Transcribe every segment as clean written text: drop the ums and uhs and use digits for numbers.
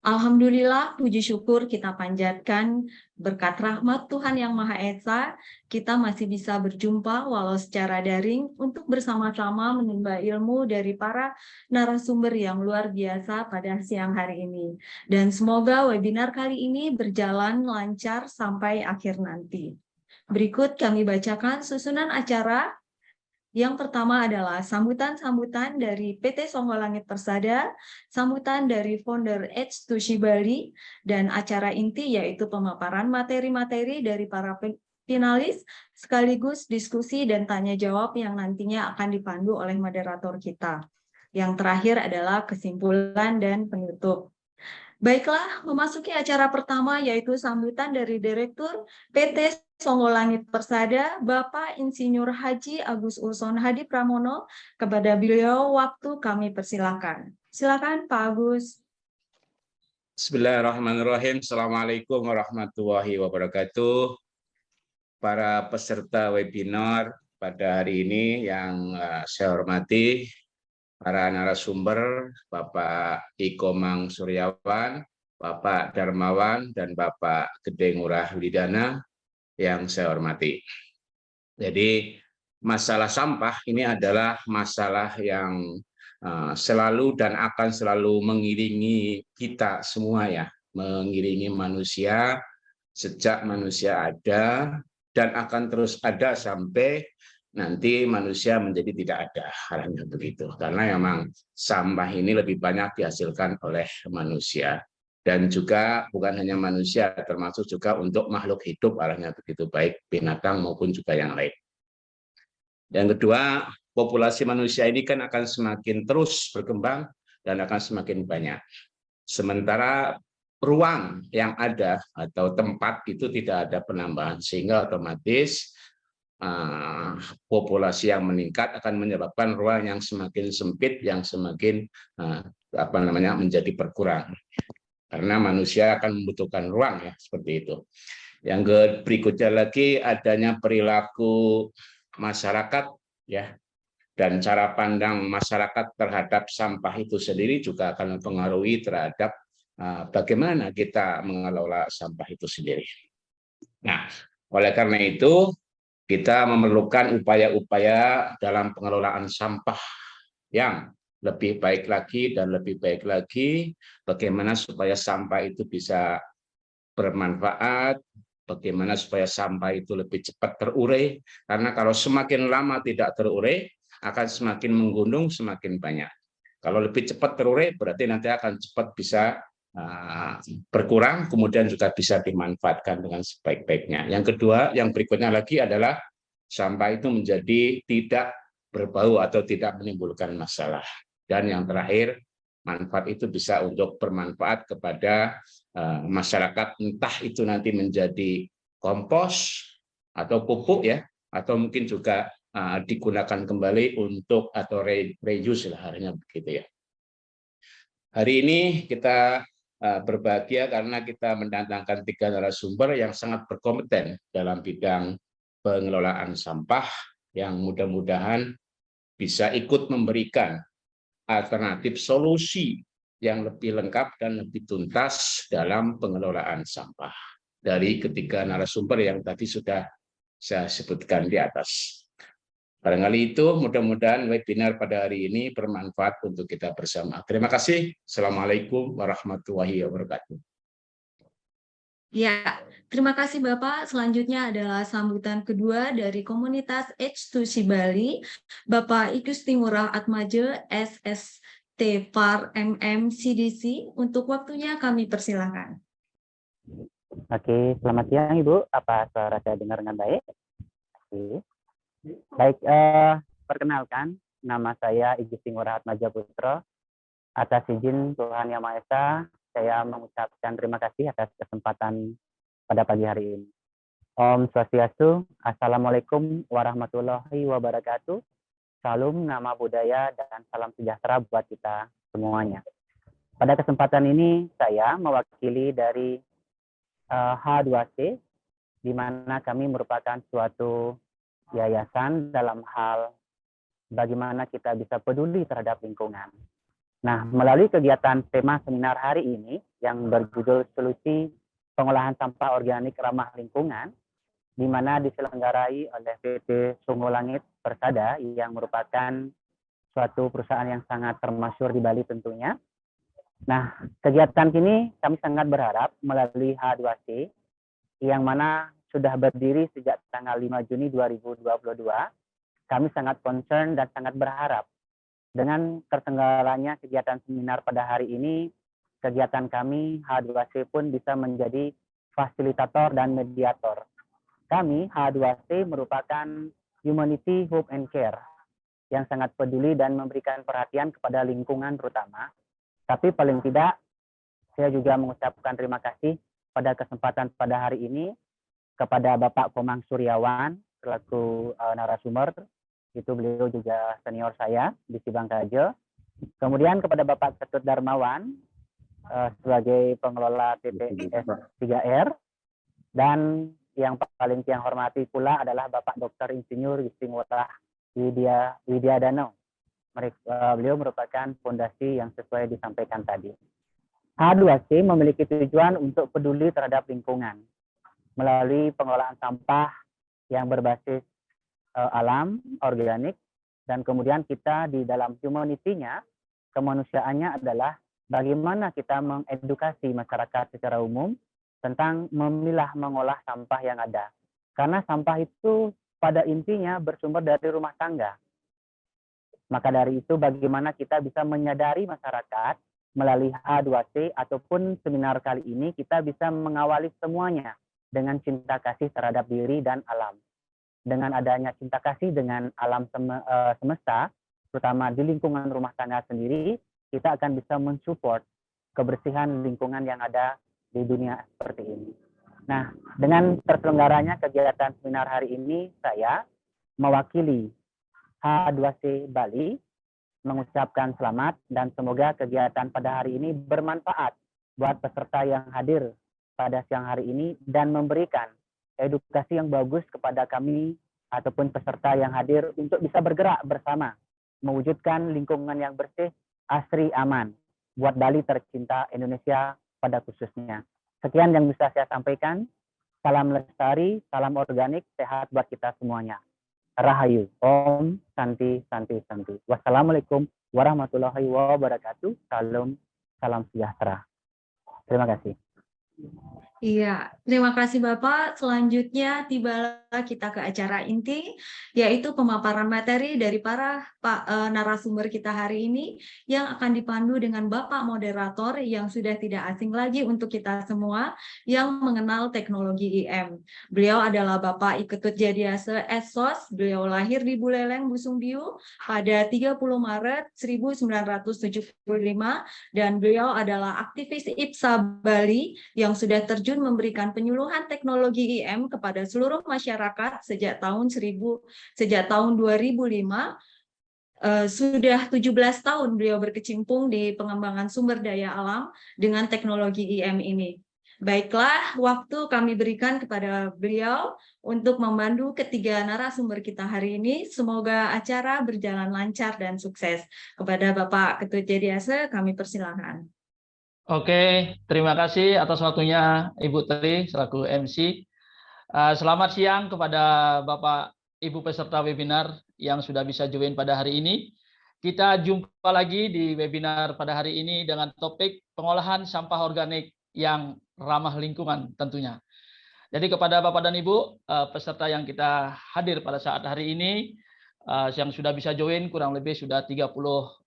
Alhamdulillah, puji syukur kita panjatkan berkat rahmat Tuhan Yang Maha Esa, kita masih bisa berjumpa walau secara daring untuk bersama-sama menimba ilmu dari para narasumber yang luar biasa pada siang hari ini. Dan semoga webinar kali ini berjalan lancar sampai akhir nanti. Berikut kami bacakan susunan acara. Yang pertama adalah sambutan-sambutan dari PT Songo Langit Persada, sambutan dari founder H2C Bali, dan acara inti yaitu pemaparan materi-materi dari para finalis, sekaligus diskusi dan tanya jawab yang nantinya akan dipandu oleh moderator kita. Yang terakhir adalah kesimpulan dan penutup. Baiklah, memasuki acara pertama yaitu sambutan dari Direktur PT Songo Langit Persada, Bapak Insinyur Haji Agus Urson Hadi Pramono. Kepada beliau, waktu kami persilakan. Silakan Pak Agus. Bismillahirrahmanirrahim. Assalamualaikum warahmatullahi wabarakatuh. Para peserta webinar pada hari ini yang saya hormati, para narasumber, Bapak Ikomang Suryawan, Bapak Darmawan, dan Bapak Gede Ngurah Widana yang saya hormati. Jadi masalah sampah ini adalah masalah yang selalu dan akan selalu mengiringi kita semua ya, mengiringi manusia sejak manusia ada dan akan terus ada sampai nanti manusia menjadi tidak ada, halnya begitu. Karena memang sampah ini lebih banyak dihasilkan oleh manusia. Dan juga bukan hanya manusia, termasuk juga untuk makhluk hidup, halnya begitu, baik binatang maupun juga yang lain. Yang kedua, populasi manusia ini kan akan semakin terus berkembang dan akan semakin banyak. Sementara ruang yang ada atau tempat itu tidak ada penambahan, sehingga otomatis populasi yang meningkat akan menyebabkan ruang yang semakin sempit, yang semakin menjadi berkurang. Karena manusia akan membutuhkan ruang ya, seperti itu. Yang berikutnya lagi adanya perilaku masyarakat ya, dan cara pandang masyarakat terhadap sampah itu sendiri juga akan mempengaruhi terhadap bagaimana kita mengelola sampah itu sendiri. Nah, oleh karena itu kita memerlukan upaya-upaya dalam pengelolaan sampah yang lebih baik lagi dan lebih baik lagi, bagaimana supaya sampah itu bisa bermanfaat, bagaimana supaya sampah itu lebih cepat terurai, karena kalau semakin lama tidak terurai, akan semakin menggunung, semakin banyak. Kalau lebih cepat terurai, berarti nanti akan cepat bisa berkurang, kemudian juga bisa dimanfaatkan dengan sebaik-baiknya. Yang kedua, yang berikutnya lagi adalah sampah itu menjadi tidak berbau atau tidak menimbulkan masalah. Dan yang terakhir, manfaat itu bisa untuk bermanfaat kepada masyarakat, entah itu nanti menjadi kompos atau pupuk ya, atau mungkin juga digunakan kembali untuk atau reuse lah, harinya begitu ya. Hari ini kita berbahagia karena kita mendatangkan 3 narasumber yang sangat berkompeten dalam bidang pengelolaan sampah yang mudah-mudahan bisa ikut memberikan alternatif solusi yang lebih lengkap dan lebih tuntas dalam pengelolaan sampah dari ketiga narasumber yang tadi sudah saya sebutkan di atas. Barangkali itu, mudah-mudahan webinar pada hari ini bermanfaat untuk kita bersama. Terima kasih. Assalamualaikum warahmatullahi wabarakatuh. Ya, terima kasih Bapak. Selanjutnya adalah sambutan kedua dari komunitas H2C Bali, Bapak Igusti Ngurah Atmaja, SST PAR MM CDC. Untuk waktunya kami persilakan. Oke, selamat siang Ibu. Apa suara saya dengar dengan baik? Oke. Baik, perkenalkan, nama saya Igusti Ngurah Atmaja Putra. Atas izin Tuhan Yang Maha Esa, saya mengucapkan terima kasih atas kesempatan pada pagi hari ini. Om Swastiastu, Assalamualaikum warahmatullahi wabarakatuh. Salam, nama budaya, dan salam sejahtera buat kita semuanya. Pada kesempatan ini, saya mewakili dari H2C, di mana kami merupakan suatu yayasan dalam hal bagaimana kita bisa peduli terhadap lingkungan. Nah, melalui kegiatan tema seminar hari ini yang berjudul Solusi Pengolahan Sampah Organik Ramah Lingkungan, di mana diselenggarai oleh PT Sungo Langit Persada yang merupakan suatu perusahaan yang sangat termasyhur di Bali tentunya. Nah, kegiatan ini kami sangat berharap melalui H2C yang mana sudah berdiri sejak tanggal 5 Juni 2022, kami sangat concern dan sangat berharap dengan terselenggaranya kegiatan seminar pada hari ini, kegiatan kami H2C pun bisa menjadi fasilitator dan mediator. Kami H2C merupakan Humanity, Hope, and Care yang sangat peduli dan memberikan perhatian kepada lingkungan terutama. Tapi paling tidak, saya juga mengucapkan terima kasih pada kesempatan pada hari ini kepada Bapak Komang Suryawan selaku narasumber. Itu beliau juga senior saya di Sibang Kajo. Kemudian kepada Bapak Ketut Darmawan sebagai pengelola TPS 3R, dan yang paling saya hormati pula adalah Bapak Dr. Insinyur Gistingurah Widyadano. Beliau merupakan fondasi yang sesuai disampaikan tadi. H2C memiliki tujuan untuk peduli terhadap lingkungan melalui pengelolaan sampah yang berbasis alam, organik, dan kemudian kita di dalam humanity-nya, kemanusiaannya adalah bagaimana kita mengedukasi masyarakat secara umum tentang memilah mengolah sampah yang ada. Karena sampah itu pada intinya bersumber dari rumah tangga. Maka dari itu bagaimana kita bisa menyadari masyarakat melalui H2C ataupun seminar kali ini kita bisa mengawali semuanya dengan cinta kasih terhadap diri dan alam. Dengan adanya cinta kasih dengan alam semesta, terutama di lingkungan rumah tangga sendiri, kita akan bisa mensupport kebersihan lingkungan yang ada di dunia seperti ini. Nah, dengan terselenggaranya kegiatan seminar hari ini, saya mewakili H2C Bali mengucapkan selamat dan semoga kegiatan pada hari ini bermanfaat buat peserta yang hadir pada siang hari ini dan memberikan edukasi yang bagus kepada kami ataupun peserta yang hadir untuk bisa bergerak bersama mewujudkan lingkungan yang bersih, asri, aman buat Bali tercinta Indonesia pada khususnya. Sekian yang bisa saya sampaikan. Salam lestari, salam organik, sehat buat kita semuanya. Rahayu. Om Santi Santi Santi. Wassalamualaikum warahmatullahi wabarakatuh. Salam sejahtera. Terima kasih. Iya, terima kasih Bapak. Selanjutnya tibalah kita ke acara inti, yaitu pemaparan materi dari para narasumber kita hari ini yang akan dipandu dengan Bapak moderator yang sudah tidak asing lagi untuk kita semua yang mengenal teknologi IM. Beliau adalah Bapak Iketut Jadiase SSOS. Beliau lahir di Buleleng, Busungbiu pada 30 Maret 1975 dan beliau adalah aktivis IPSA Bali yang sudah terjun memberikan penyuluhan teknologi IM kepada seluruh masyarakat sejak tahun 2005. Sudah 17 tahun beliau berkecimpung di pengembangan sumber daya alam dengan teknologi IM ini. Baiklah, waktu kami berikan kepada beliau untuk memandu ketiga narasumber kita hari ini. Semoga acara berjalan lancar dan sukses. Kepada Bapak Ketut Jadiase, kami persilahkan. Oke, terima kasih atas waktunya Ibu Tri selaku MC. Selamat siang kepada Bapak Ibu peserta webinar yang sudah bisa join pada hari ini. Kita jumpa lagi di webinar pada hari ini dengan topik pengolahan sampah organik yang ramah lingkungan tentunya. Jadi kepada Bapak dan Ibu peserta yang kita hadir pada saat hari ini, yang sudah bisa join kurang lebih sudah 30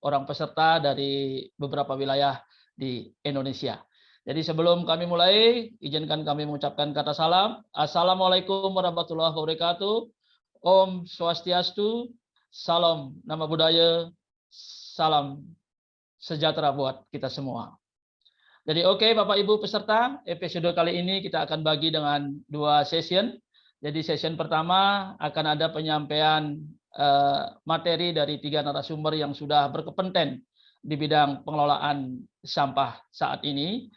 orang peserta dari beberapa wilayah di Indonesia. Jadi sebelum kami mulai, izinkan kami mengucapkan kata salam. Assalamualaikum warahmatullahi wabarakatuh. Om Swastiastu, salam nama budaya, salam sejahtera buat kita semua. Jadi oke, Bapak Ibu peserta, episode kali ini kita akan bagi dengan 2 session. Jadi session pertama akan ada penyampaian materi dari 3 narasumber yang sudah berkompeten di bidang pengelolaan sampah saat ini.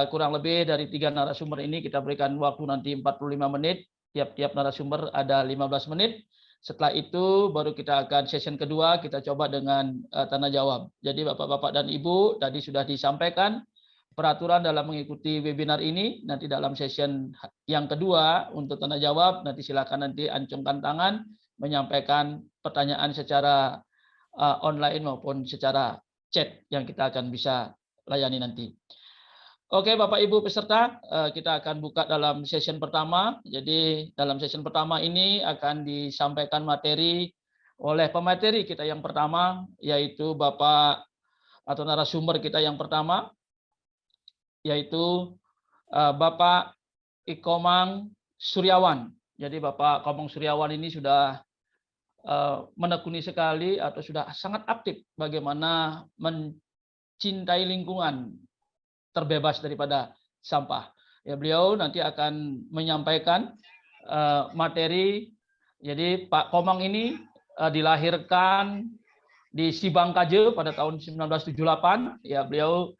Kurang lebih dari 3 narasumber ini kita berikan waktu nanti 45 menit, tiap-tiap narasumber ada 15 menit. Setelah itu baru kita akan session kedua, kita coba dengan tanya jawab. Jadi Bapak-Bapak dan Ibu tadi sudah disampaikan peraturan dalam mengikuti webinar ini. Nanti dalam session yang kedua untuk tanya jawab, nanti silakan nanti acungkan tangan, menyampaikan pertanyaan secara online maupun secara chat yang kita akan bisa layani nanti. Oke, Bapak Ibu peserta, kita akan buka dalam session pertama. Jadi dalam session pertama ini akan disampaikan materi oleh pemateri kita yang pertama, yaitu Bapak atau narasumber kita yang pertama, yaitu Bapak Ikomang Suryawan. Jadi Bapak Ikomang Suryawan ini sudah menekuni sekali atau sudah sangat aktif bagaimana mencintai lingkungan, terbebas daripada sampah. Ya, beliau nanti akan menyampaikan materi. Jadi Pak Komang ini dilahirkan di Sibangkaje pada tahun 1978. Ya, beliau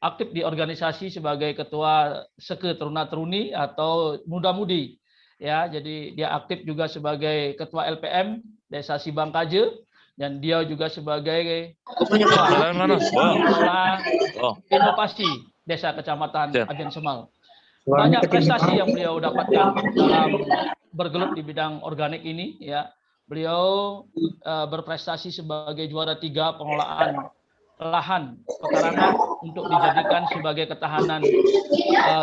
aktif di organisasi sebagai ketua Seke Teruna Teruni atau Muda-Mudi. Ya, jadi dia aktif juga sebagai ketua LPM Desa Sibangkaje. Dan dia juga sebagai pengelola inovasi Desa Kecamatan Agen Semal. Banyak prestasi yang beliau dapatkan dalam bergelut di bidang organik ini. Ya, beliau berprestasi sebagai juara 3 pengelolaan lahan pekarangan untuk dijadikan sebagai ketahanan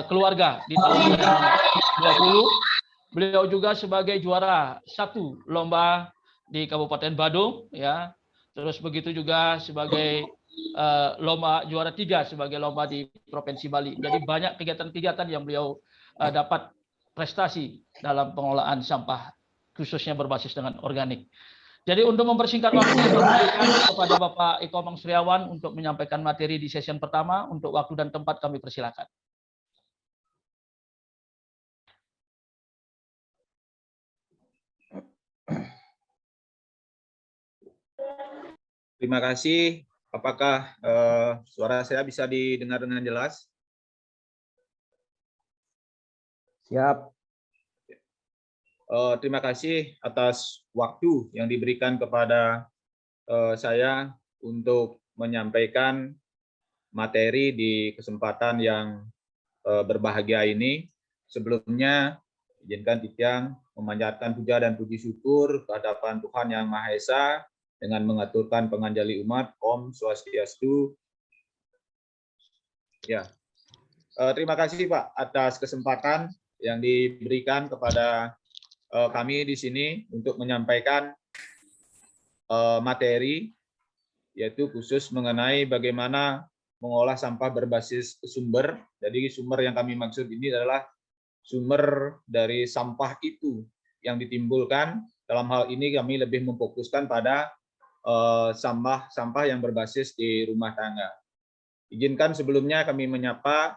keluarga di tahun 2020. Beliau juga sebagai juara 1 lomba di Kabupaten Badung, ya. Terus begitu juga sebagai lomba juara 3 sebagai lomba di Provinsi Bali. Jadi banyak kegiatan-kegiatan yang beliau dapat prestasi dalam pengelolaan sampah, khususnya berbasis dengan organik. Jadi untuk mempersingkat waktu, kembalikan kepada Bapak Ikomang Suryawan untuk menyampaikan materi di session pertama. Untuk waktu dan tempat kami persilakan. Terima kasih. Apakah suara saya bisa didengar dengan jelas? Siap. Terima kasih atas waktu yang diberikan kepada saya untuk menyampaikan materi di kesempatan yang berbahagia ini. Sebelumnya, izinkan Titiang memanjatkan puja dan puji syukur kehadapan Tuhan Yang Maha Esa dengan mengaturkan penganjali umat, Om Swastiastu. Ya, terima kasih Pak atas kesempatan yang diberikan kepada kami di sini untuk menyampaikan materi, yaitu khusus mengenai bagaimana mengolah sampah berbasis sumber. Jadi sumber yang kami maksud ini adalah sumber dari sampah itu yang ditimbulkan. Dalam hal ini kami lebih memfokuskan pada sampah yang berbasis di rumah tangga. Izinkan sebelumnya kami menyapa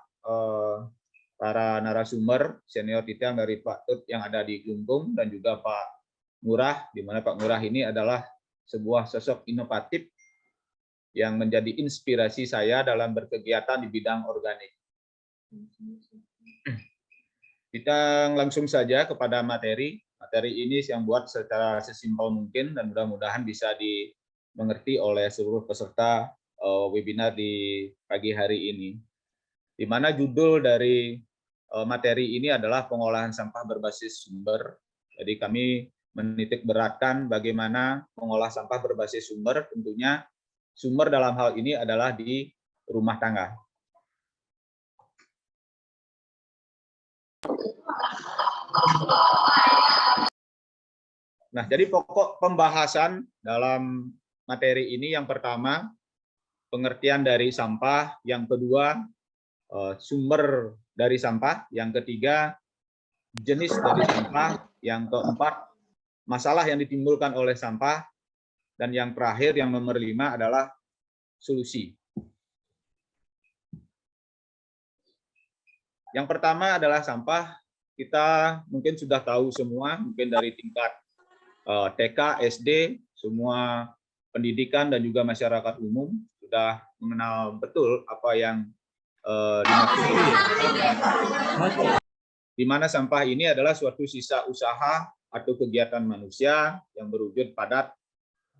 para narasumber senior kita dari Pak Tut yang ada di Klungkung dan juga Pak Ngurah, di mana Pak Ngurah ini adalah sebuah sosok inovatif yang menjadi inspirasi saya dalam berkegiatan di bidang organik. Kita langsung saja kepada materi. Materi ini yang buat secara sesimpel mungkin dan mudah-mudahan bisa dimengerti oleh seluruh peserta webinar di pagi hari ini. Di mana judul dari materi ini adalah pengolahan sampah berbasis sumber. Jadi kami menitik beratkan bagaimana mengolah sampah berbasis sumber, tentunya sumber dalam hal ini adalah di rumah tangga. Nah, jadi pokok pembahasan dalam materi ini yang pertama, pengertian dari sampah, yang kedua, sumber dari sampah, yang ketiga, jenis dari sampah, yang keempat, masalah yang ditimbulkan oleh sampah, dan yang terakhir, yang nomor 5 adalah solusi. Yang pertama adalah sampah. Kita mungkin sudah tahu semua, mungkin dari tingkat TK, SD, semua pendidikan dan juga masyarakat umum sudah mengenal betul apa yang dimaksud. di mana sampah ini adalah suatu sisa usaha atau kegiatan manusia yang berwujud padat,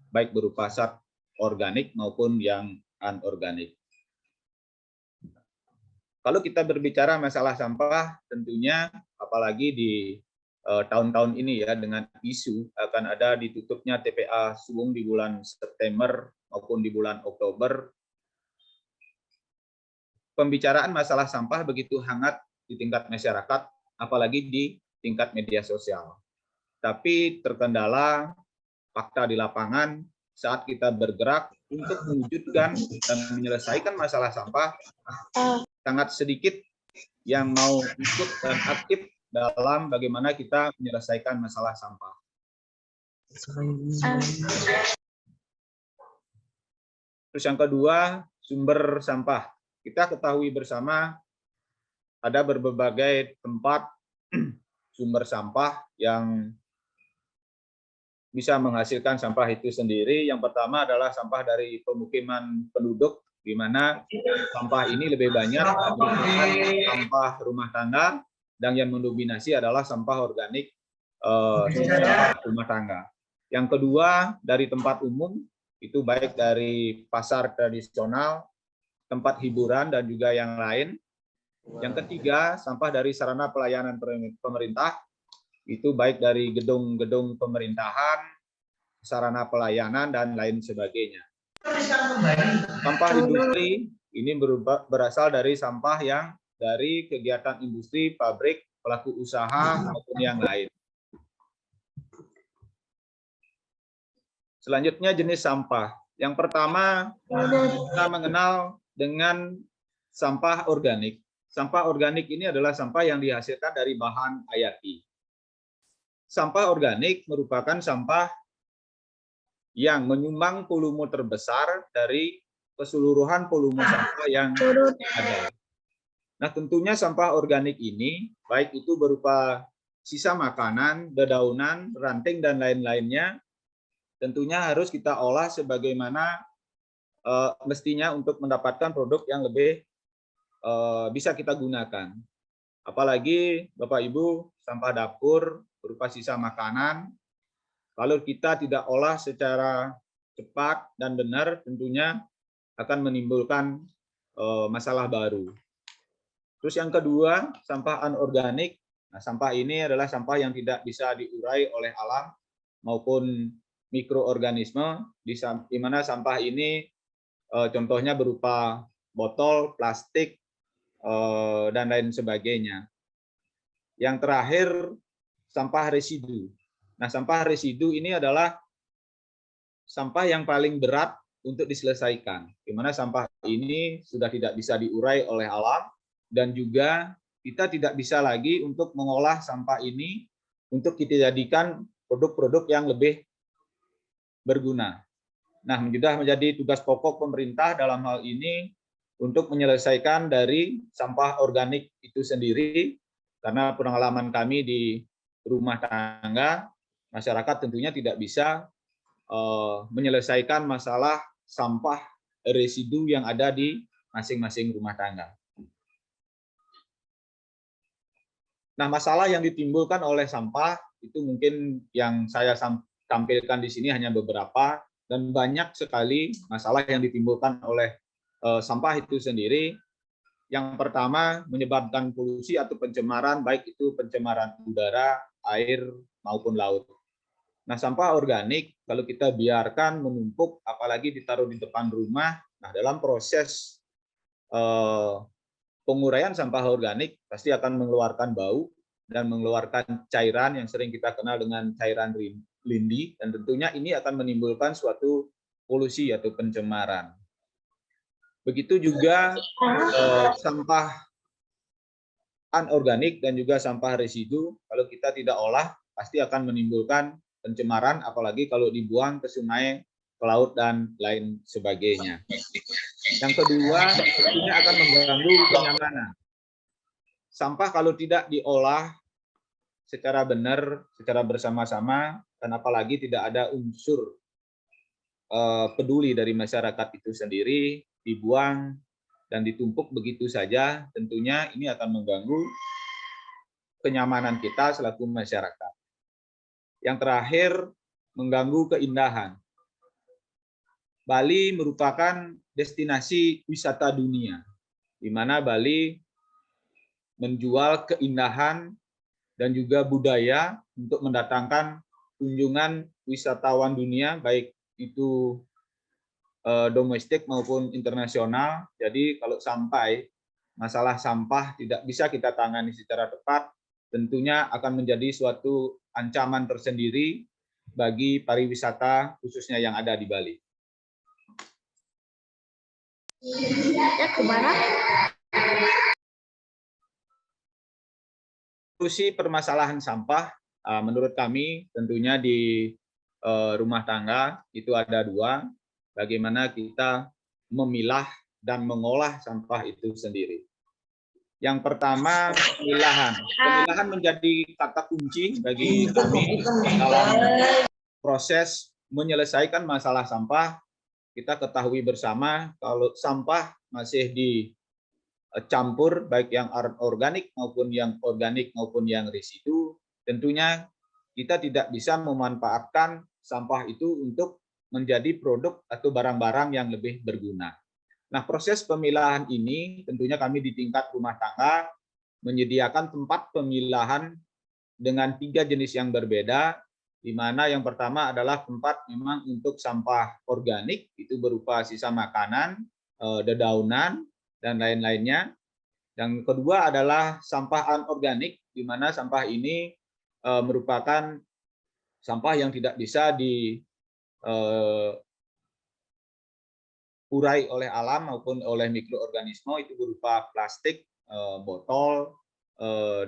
baik berupa zat organik maupun yang anorganik. Kalau kita berbicara masalah sampah, tentunya apalagi di tahun-tahun ini ya, dengan isu akan ada ditutupnya TPA Suwung di bulan September maupun di bulan Oktober, pembicaraan masalah sampah begitu hangat di tingkat masyarakat, apalagi di tingkat media sosial. Tapi terkendala fakta di lapangan saat kita bergerak untuk mewujudkan dan menyelesaikan masalah sampah, sangat sedikit yang mau ikut dan aktif dalam bagaimana kita menyelesaikan masalah sampah. Terus yang kedua, sumber sampah. Kita ketahui bersama ada berbagai tempat sumber sampah yang bisa menghasilkan sampah itu sendiri. Yang pertama adalah sampah dari pemukiman penduduk, di mana sampah ini lebih banyak merupakan sampah rumah tangga, dan yang mendominasi adalah sampah organik rumah tangga. Yang kedua, dari tempat umum, itu baik dari pasar tradisional, tempat hiburan, dan juga yang lain. Yang ketiga, sampah dari sarana pelayanan pemerintah, itu baik dari gedung-gedung pemerintahan, sarana pelayanan, dan lain sebagainya. Sampah industri ini berasal dari sampah yang dari kegiatan industri, pabrik, pelaku usaha, maupun yang lain. Selanjutnya jenis sampah. Yang pertama, kita mengenal dengan sampah organik. Sampah organik ini adalah sampah yang dihasilkan dari bahan hayati. Sampah organik merupakan sampah yang menyumbang volume terbesar dari keseluruhan volume sampah yang ada. Nah, tentunya sampah organik ini, baik itu berupa sisa makanan, dedaunan, ranting, dan lain-lainnya, tentunya harus kita olah sebagaimana mestinya untuk mendapatkan produk yang lebih bisa kita gunakan. Apalagi Bapak Ibu, sampah dapur berupa sisa makanan, kalau kita tidak olah secara cepat dan benar, tentunya akan menimbulkan masalah baru. Terus yang kedua, sampah anorganik. Nah, sampah ini adalah sampah yang tidak bisa diurai oleh alam maupun mikroorganisme, di mana sampah ini contohnya berupa botol, plastik, dan lain sebagainya. Yang terakhir, sampah residu. Nah, sampah residu ini adalah sampah yang paling berat untuk diselesaikan, di mana sampah ini sudah tidak bisa diurai oleh alam, dan juga kita tidak bisa lagi untuk mengolah sampah ini untuk kita jadikan produk-produk yang lebih berguna. Nah, sudah menjadi tugas pokok pemerintah dalam hal ini untuk menyelesaikan dari sampah organik itu sendiri, karena pengalaman kami di rumah tangga, masyarakat tentunya tidak bisa menyelesaikan masalah sampah residu yang ada di masing-masing rumah tangga. Nah, masalah yang ditimbulkan oleh sampah itu mungkin yang saya tampilkan di sini hanya beberapa, dan banyak sekali masalah yang ditimbulkan oleh sampah itu sendiri. Yang pertama, menyebabkan polusi atau pencemaran, baik itu pencemaran udara, air, maupun laut. Nah, sampah organik kalau kita biarkan menumpuk, apalagi ditaruh di depan rumah, nah dalam proses penguraian sampah organik pasti akan mengeluarkan bau dan mengeluarkan cairan yang sering kita kenal dengan cairan lindi, dan tentunya ini akan menimbulkan suatu polusi atau pencemaran. Begitu juga sampah anorganik dan juga sampah residu, kalau kita tidak olah pasti akan menimbulkan pencemaran, apalagi kalau dibuang ke sungai, ke laut, dan lain sebagainya. Yang kedua, tentunya akan mengganggu kenyamanan. Sampah kalau tidak diolah secara benar, secara bersama-sama, dan apalagi tidak ada unsur peduli dari masyarakat itu sendiri, dibuang dan ditumpuk begitu saja, tentunya ini akan mengganggu kenyamanan kita selaku masyarakat. Yang terakhir, mengganggu keindahan. Bali merupakan destinasi wisata dunia, di mana Bali menjual keindahan dan juga budaya untuk mendatangkan kunjungan wisatawan dunia, baik itu domestik maupun internasional. Jadi kalau sampai masalah sampah tidak bisa kita tangani secara tepat, tentunya akan menjadi suatu ancaman tersendiri bagi pariwisata khususnya yang ada di Bali. Ya, kemana? Solusi permasalahan sampah, menurut kami tentunya di rumah tangga itu ada dua, bagaimana kita memilah dan mengolah sampah itu sendiri. Yang pertama, pemilahan. Pemilahan menjadi kata kunci bagi kami dalam proses menyelesaikan masalah sampah. Kita ketahui bersama kalau sampah masih dicampur, baik yang organik maupun yang residu, tentunya kita tidak bisa memanfaatkan sampah itu untuk menjadi produk atau barang-barang yang lebih berguna. Nah, proses pemilahan ini tentunya kami di tingkat rumah tangga menyediakan tempat pemilahan dengan 3 jenis yang berbeda, di mana yang pertama adalah tempat memang untuk sampah organik, itu berupa sisa makanan, dedaunan, dan lain-lainnya. Yang kedua adalah sampah anorganik, di mana sampah ini merupakan sampah yang tidak bisa urai oleh alam maupun oleh mikroorganisme, itu berupa plastik, botol,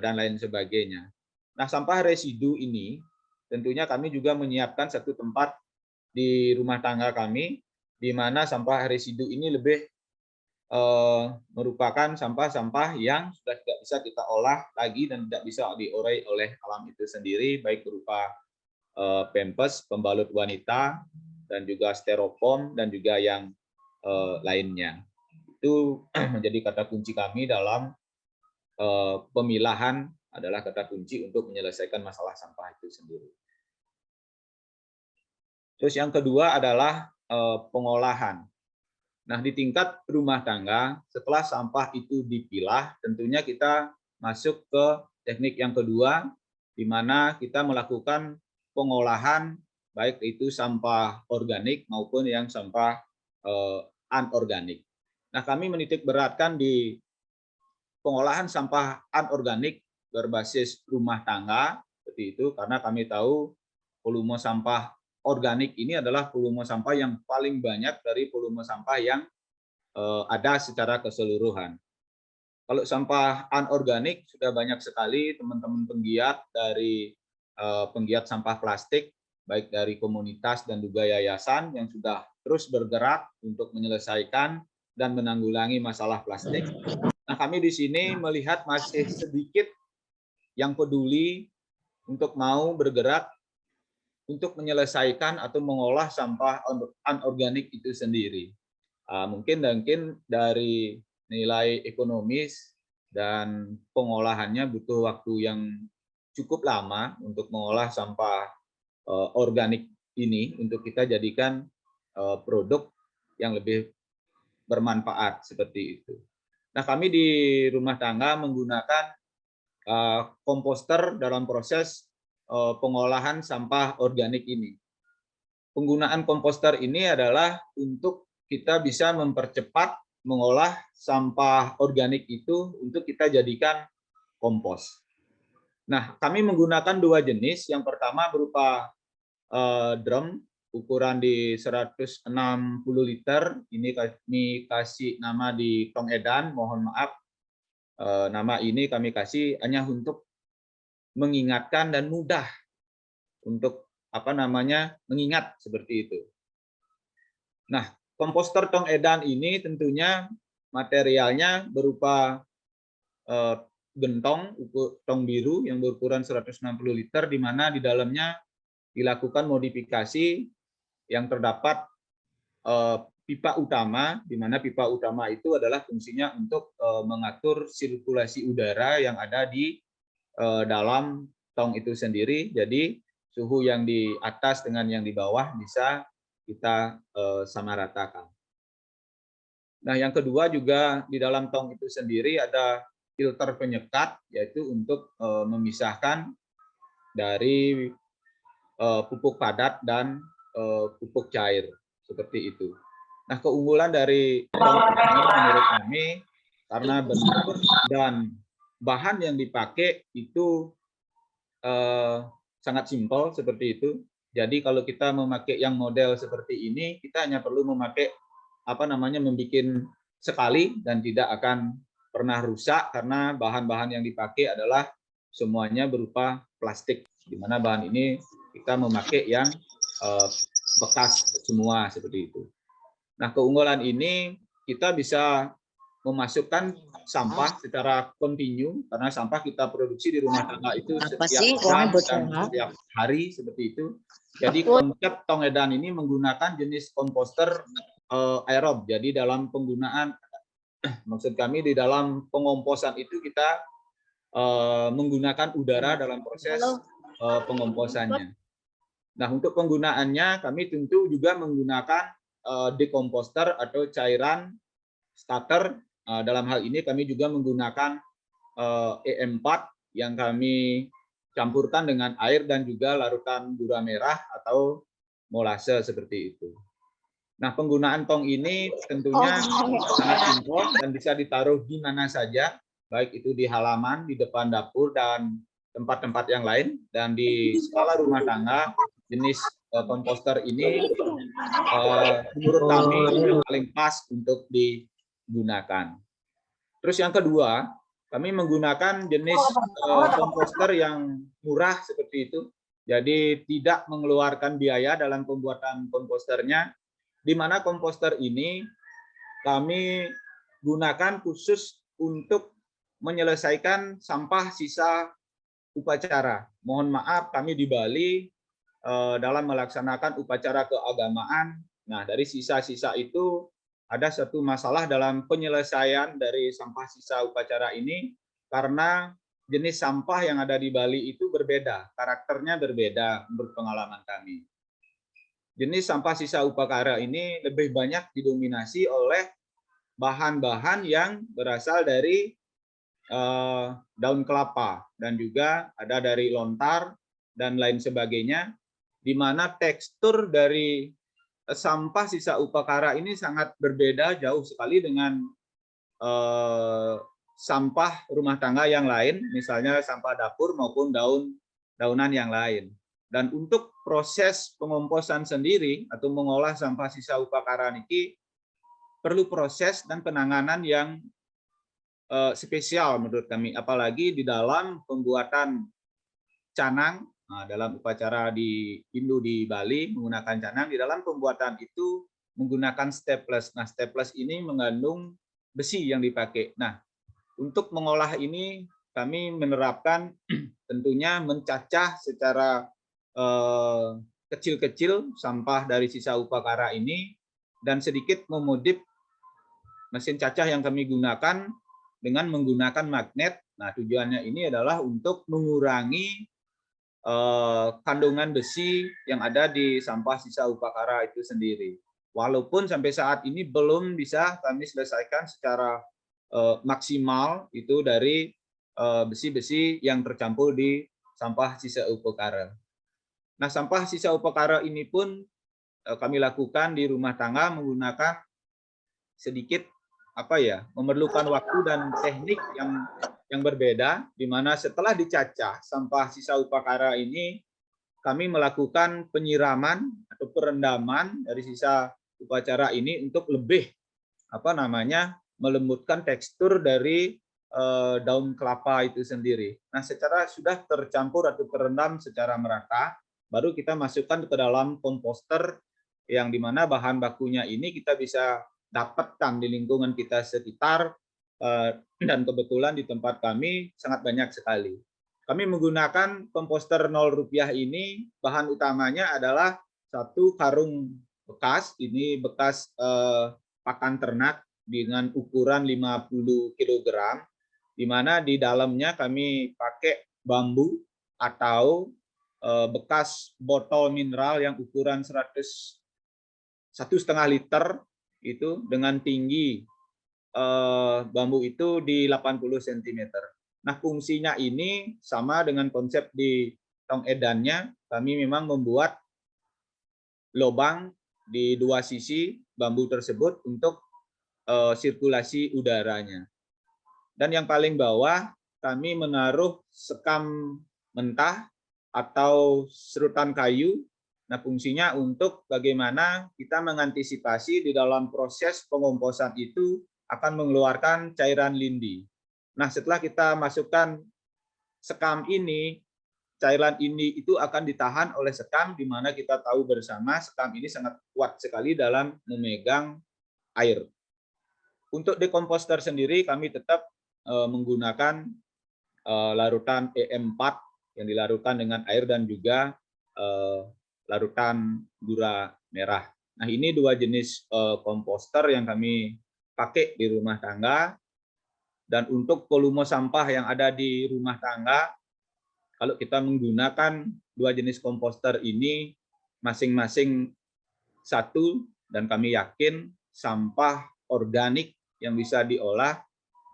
dan lain sebagainya. Nah, sampah residu ini tentunya kami juga menyiapkan satu tempat di rumah tangga kami, di mana sampah residu ini lebih merupakan sampah-sampah yang sudah tidak bisa kita olah lagi dan tidak bisa diurai oleh alam itu sendiri, baik berupa pampers, pembalut wanita, dan juga styrofoam, dan juga yang lainnya. Itu menjadi kata kunci kami dalam pemilahan, adalah kata kunci untuk menyelesaikan masalah sampah itu sendiri. Terus yang kedua adalah pengolahan. Nah, di tingkat rumah tangga, setelah sampah itu dipilah, tentunya kita masuk ke teknik yang kedua, di mana kita melakukan pengolahan, baik itu sampah organik maupun yang sampah anorganik. Nah, kami menitik beratkan di pengolahan sampah anorganik berbasis rumah tangga, seperti itu, karena kami tahu volume sampah organik ini adalah volume sampah yang paling banyak dari volume sampah yang ada secara keseluruhan. Kalau sampah anorganik sudah banyak sekali teman-teman penggiat dari penggiat sampah plastik, baik dari komunitas dan juga yayasan yang sudah terus bergerak untuk menyelesaikan dan menanggulangi masalah plastik. Nah, kami di sini melihat masih sedikit yang peduli untuk mau bergerak untuk menyelesaikan atau mengolah sampah anorganik itu sendiri. Mungkin dari nilai ekonomis dan pengolahannya butuh waktu yang cukup lama untuk mengolah sampah organik ini untuk kita jadikan produk yang lebih bermanfaat seperti itu. Nah, kami di rumah tangga menggunakan komposter dalam proses pengolahan sampah organik ini. Penggunaan komposter ini adalah untuk kita bisa mempercepat mengolah sampah organik itu untuk kita jadikan kompos. Nah, kami menggunakan 2 jenis. Yang pertama berupa drum ukuran di 160 liter. Ini kami kasih nama di tong edan, mohon maaf. Nama ini kami kasih hanya untuk mengingatkan dan mudah untuk mengingat seperti itu. Nah, komposter tong edan ini tentunya materialnya berupa gentong tong biru yang berukuran 160 liter, di mana di dalamnya dilakukan modifikasi yang terdapat pipa utama, di mana pipa utama itu adalah fungsinya untuk mengatur sirkulasi udara yang ada di dalam tong itu sendiri. Jadi suhu yang di atas dengan yang di bawah bisa kita samaratakan. Nah, yang kedua juga di dalam tong itu sendiri ada filter penyekat, yaitu untuk memisahkan dari pupuk padat dan pupuk cair, seperti itu. Nah, keunggulan dari tong ini menurut kami karena bentuk dan bahan yang dipakai itu sangat simpel seperti itu. Jadi kalau kita memakai yang model seperti ini, kita hanya perlu memakai membuat sekali dan tidak akan pernah rusak karena bahan-bahan yang dipakai adalah semuanya berupa plastik. Di mana bahan ini kita memakai yang bekas semua seperti itu. Nah, keunggulan ini kita bisa memasukkan sampah secara kontinu karena sampah kita produksi di rumah tangga itu setiap jam dan setiap hari seperti itu. Jadi konsep tong edan ini menggunakan jenis komposter aerob. Jadi dalam penggunaan, maksud kami di dalam pengomposan itu kita menggunakan udara dalam proses pengomposannya. Nah, untuk penggunaannya kami tentu juga menggunakan dekomposter atau cairan starter. Dalam hal ini kami juga menggunakan E4 yang kami campurkan dengan air dan juga larutan gula merah atau molase seperti itu. Nah, penggunaan tong ini tentunya sangat simpel dan bisa ditaruh di mana saja, baik itu di halaman, di depan dapur, dan tempat-tempat yang lain. Dan di skala rumah tangga, jenis komposter ini menurut kami paling pas untuk digunakan. Terus yang kedua, kami menggunakan jenis komposter yang murah seperti itu. Jadi tidak mengeluarkan biaya dalam pembuatan komposternya, di mana komposter ini kami gunakan khusus untuk menyelesaikan sampah sisa upacara. Mohon maaf, kami di Bali dalam melaksanakan upacara keagamaan. Nah, dari sisa-sisa itu ada satu masalah dalam penyelesaian dari sampah sisa upacara ini karena jenis sampah yang ada di Bali itu berbeda, karakternya berbeda menurut pengalaman kami. Jenis sampah sisa upacara ini lebih banyak didominasi oleh bahan-bahan yang berasal dari daun kelapa dan juga ada dari lontar dan lain sebagainya, di mana tekstur dari sampah sisa upacara ini sangat berbeda jauh sekali dengan sampah rumah tangga yang lain, misalnya sampah dapur maupun daunan yang lain. Dan untuk proses pengomposan sendiri atau mengolah sampah sisa upacara ini perlu proses dan penanganan yang spesial menurut kami, apalagi di dalam pembuatan canang. Nah, dalam upacara di Hindu di Bali menggunakan canang, di dalam pembuatan itu menggunakan staples. Nah, staples ini mengandung besi yang dipakai. Nah, untuk mengolah ini kami menerapkan tentunya mencacah secara kecil-kecil sampah dari sisa upacara ini dan sedikit memodif mesin cacah yang kami gunakan dengan menggunakan magnet. Nah, tujuannya ini adalah untuk mengurangi kandungan besi yang ada di sampah sisa upacara itu sendiri. Walaupun sampai saat ini belum bisa kami selesaikan secara maksimal itu dari besi-besi yang tercampur di sampah sisa upacara. Nah, sampah sisa upacara ini pun kami lakukan di rumah tangga menggunakan sedikit memerlukan waktu dan teknik yang berbeda, di mana setelah dicacah sampah sisa upacara ini kami melakukan penyiraman atau perendaman dari sisa upacara ini untuk lebih melembutkan tekstur dari daun kelapa itu sendiri. Nah, secara sudah tercampur atau terendam secara merata, baru kita masukkan ke dalam komposter yang dimana bahan bakunya ini kita bisa dapatkan di lingkungan kita sekitar dan kebetulan di tempat kami sangat banyak sekali. Kami menggunakan komposter Rp0 ini, bahan utamanya adalah satu karung bekas, ini bekas pakan ternak dengan ukuran 50 kg, di mana di dalamnya kami pakai bambu atau bekas botol mineral yang ukuran 1,5 liter itu dengan tinggi bambu itu di 80 cm. Nah, fungsinya ini sama dengan konsep di tong edannya. Kami memang membuat lubang di dua sisi bambu tersebut untuk sirkulasi udaranya. Dan yang paling bawah kami menaruh sekam mentah atau serutan kayu. Nah, fungsinya untuk bagaimana kita mengantisipasi di dalam proses pengomposan itu akan mengeluarkan cairan lindi. Nah, setelah kita masukkan sekam ini, cairan ini itu akan ditahan oleh sekam, di mana kita tahu bersama sekam ini sangat kuat sekali dalam memegang air. Untuk dekomposter sendiri kami tetap menggunakan larutan EM4 yang dilarutkan dengan air dan juga larutan gula merah. Nah, ini dua jenis komposter yang kami pakai di rumah tangga. Dan untuk volume sampah yang ada di rumah tangga, kalau kita menggunakan dua jenis komposter ini masing-masing satu, dan kami yakin sampah organik yang bisa diolah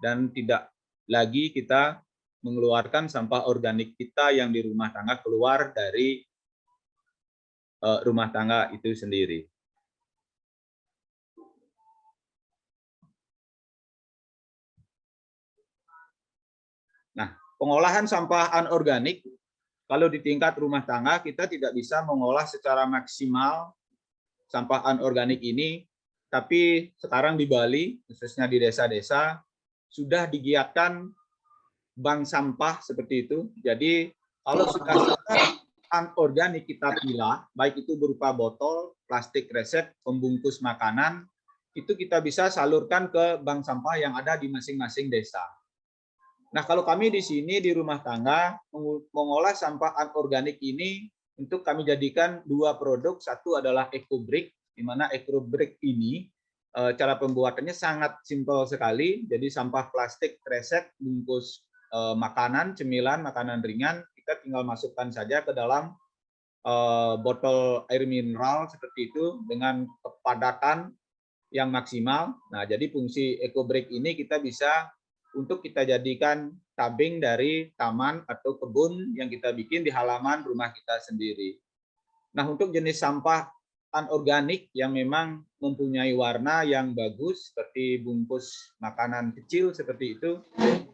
dan tidak lagi kita mengeluarkan sampah organik kita yang di rumah tangga keluar dari rumah tangga itu sendiri. Nah, pengolahan sampah anorganik, kalau di tingkat rumah tangga kita tidak bisa mengolah secara maksimal sampah anorganik ini, tapi sekarang di Bali, khususnya di desa-desa, sudah digiatkan bank sampah seperti itu. Jadi kalau sudah anorganik kita pilah, baik itu berupa botol, plastik resep, pembungkus makanan, itu kita bisa salurkan ke bank sampah yang ada di masing-masing desa. Nah, kalau kami di sini di rumah tangga mengolah sampah anorganik ini untuk kami jadikan dua produk. Satu adalah EcoBrick, di mana EcoBrick ini cara pembuatannya sangat simpel sekali. Jadi sampah plastik kresek, bungkus makanan, cemilan, makanan ringan, kita tinggal masukkan saja ke dalam botol air mineral seperti itu dengan kepadatan yang maksimal. Nah, jadi fungsi EcoBrick ini kita bisa untuk kita jadikan tabing dari taman atau kebun yang kita bikin di halaman rumah kita sendiri. Nah, untuk jenis sampah anorganik yang memang mempunyai warna yang bagus seperti bungkus makanan kecil seperti itu,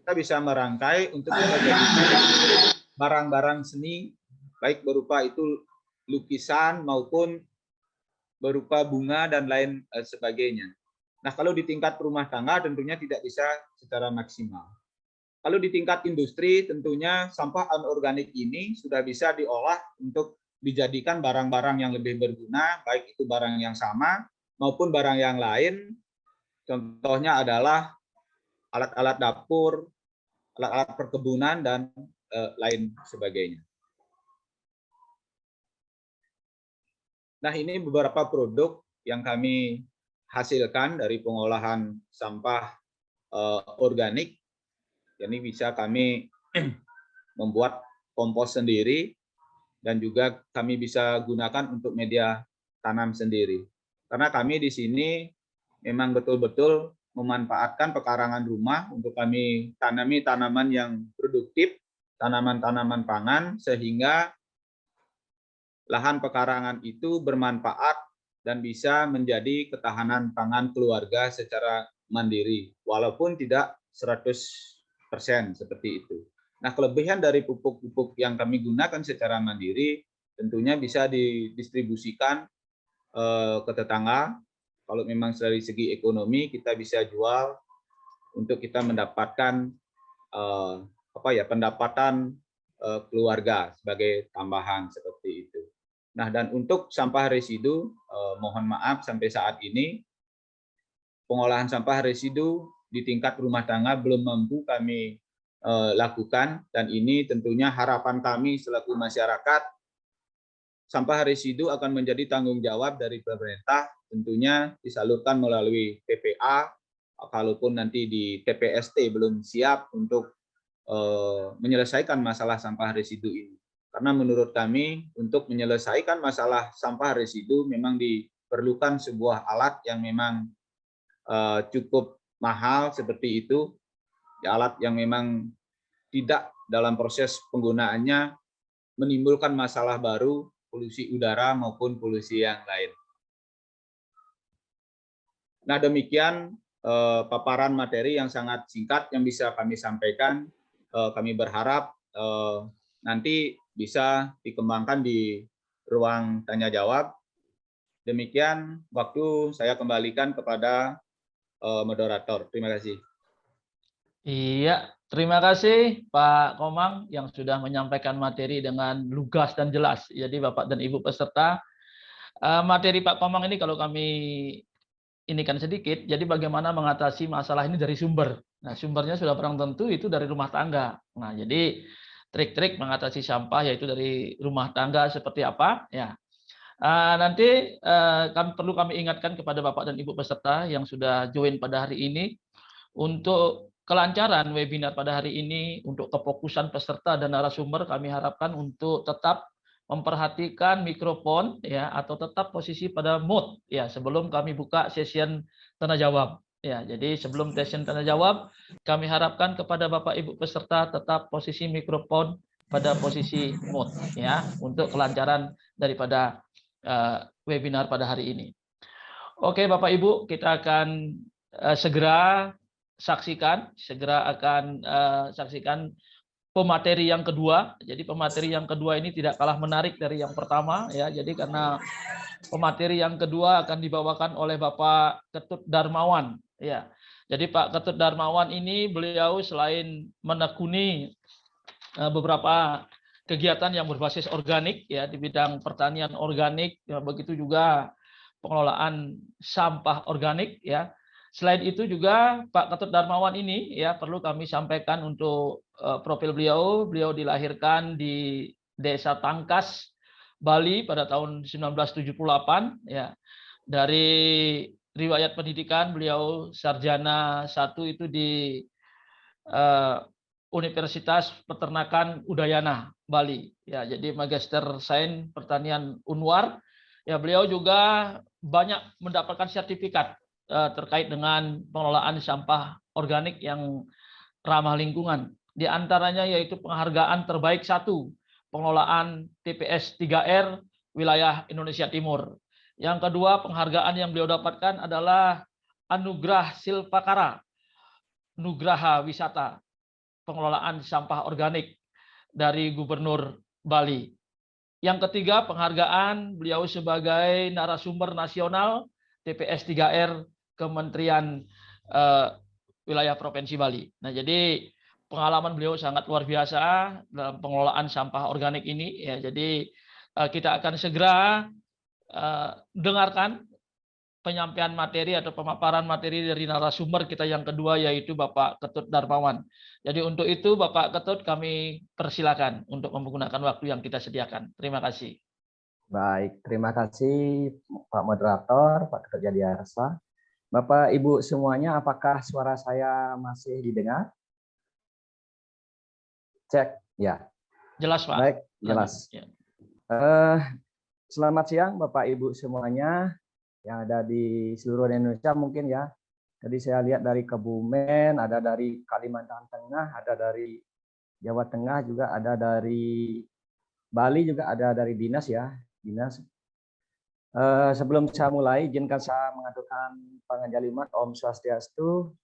kita bisa merangkai untuk kita jadikan barang-barang seni, baik berupa itu lukisan maupun berupa bunga dan lain sebagainya. Nah, kalau di tingkat rumah tangga tentunya tidak bisa secara maksimal. Kalau di tingkat industri tentunya sampah anorganik ini sudah bisa diolah untuk dijadikan barang-barang yang lebih berguna, baik itu barang yang sama maupun barang yang lain. Contohnya adalah alat-alat dapur, alat-alat perkebunan, dan lain sebagainya. Nah, ini beberapa produk yang kami hasilkan dari pengolahan sampah organik. Ini bisa kami membuat kompos sendiri dan juga kami bisa gunakan untuk media tanam sendiri. Karena kami di sini memang betul-betul memanfaatkan pekarangan rumah untuk kami tanami tanaman yang produktif, tanaman-tanaman pangan, sehingga lahan pekarangan itu bermanfaat dan bisa menjadi ketahanan pangan keluarga secara mandiri, walaupun tidak 100% seperti itu. Nah, kelebihan dari pupuk-pupuk yang kami gunakan secara mandiri tentunya bisa didistribusikan ke tetangga. Kalau memang dari segi ekonomi kita bisa jual untuk kita mendapatkan pendapatan keluarga sebagai tambahan seperti itu. Nah, dan untuk sampah residu, mohon maaf sampai saat ini pengolahan sampah residu di tingkat rumah tangga belum mampu kami lakukan, dan ini tentunya harapan kami selaku masyarakat, sampah residu akan menjadi tanggung jawab dari pemerintah, tentunya disalurkan melalui PPA, kalaupun nanti di TPST belum siap untuk menyelesaikan masalah sampah residu ini. Karena menurut kami untuk menyelesaikan masalah sampah residu memang diperlukan sebuah alat yang memang cukup mahal seperti itu, alat yang memang tidak dalam proses penggunaannya menimbulkan masalah baru, polusi udara maupun polusi yang lain. Nah, demikian paparan materi yang sangat singkat yang bisa kami sampaikan. Kami berharap nanti bisa dikembangkan di ruang tanya jawab. Demikian waktu saya kembalikan kepada moderator. Terima kasih. Iya, terima kasih Pak Komang yang sudah menyampaikan materi dengan lugas dan jelas. Jadi Bapak dan Ibu peserta, materi Pak Komang ini kalau kami inikan sedikit, jadi bagaimana mengatasi masalah ini dari sumber. Nah, sumbernya sudah barang tentu itu dari rumah tangga. Nah, jadi trik-trik mengatasi sampah yaitu dari rumah tangga seperti apa? Ya, nanti perlu kami ingatkan kepada Bapak dan Ibu peserta yang sudah join pada hari ini untuk kelancaran webinar pada hari ini, untuk kefokusan peserta dan narasumber kami harapkan untuk tetap memperhatikan mikrofon ya atau tetap posisi pada mute ya sebelum kami buka session tanya jawab ya. Jadi sebelum session tanya jawab kami harapkan kepada Bapak Ibu peserta tetap posisi mikrofon pada posisi mute ya untuk kelancaran daripada webinar pada hari ini. Oke Bapak Ibu, kita akan segera akan saksikan pemateri yang kedua. Jadi pemateri yang kedua ini tidak kalah menarik dari yang pertama ya. Jadi karena pemateri yang kedua akan dibawakan oleh Bapak Ketut Darmawan ya. Jadi Pak Ketut Darmawan ini beliau selain menekuni beberapa kegiatan yang berbasis organik ya di bidang pertanian organik ya, begitu juga pengelolaan sampah organik ya. Selain itu juga Pak Ketut Darmawan ini ya perlu kami sampaikan untuk profil beliau. Beliau dilahirkan di Desa Tangkas, Bali pada tahun 1978 ya. Dari riwayat pendidikan beliau sarjana 1 itu di Universitas Peternakan Udayana, Bali. Ya, jadi Magister Sains Pertanian Unwar. Ya, beliau juga banyak mendapatkan sertifikat terkait dengan pengelolaan sampah organik yang ramah lingkungan. Di antaranya yaitu penghargaan terbaik 1, pengelolaan TPS 3R wilayah Indonesia Timur. Yang kedua, penghargaan yang beliau dapatkan adalah Anugerah Silpakara, Nugraha Wisata, pengelolaan sampah organik dari Gubernur Bali. Yang ketiga, penghargaan beliau sebagai narasumber nasional TPS 3R Kementerian Wilayah Provinsi Bali. Nah, jadi pengalaman beliau sangat luar biasa dalam pengelolaan sampah organik ini. Ya, jadi kita akan segera dengarkan penyampaian materi atau pemaparan materi dari narasumber kita yang kedua yaitu Bapak Ketut Darmawan. Jadi untuk itu Bapak Ketut kami persilakan untuk menggunakan waktu yang kita sediakan. Terima kasih. Baik, terima kasih Pak Moderator, Pak Ketut Jadiarsa. Bapak Ibu semuanya, apakah suara saya masih didengar? Cek, ya. Jelas Pak. Baik, jelas. Ya. Selamat siang Bapak Ibu semuanya yang ada di seluruh Indonesia mungkin ya. Tadi saya lihat dari Kebumen, ada dari Kalimantan Tengah, ada dari Jawa Tengah, juga ada dari Bali, juga ada dari Dinas ya. Dinas. Sebelum saya mulai, izinkan saya mengaturkan pangajalimat Om Swastiastu.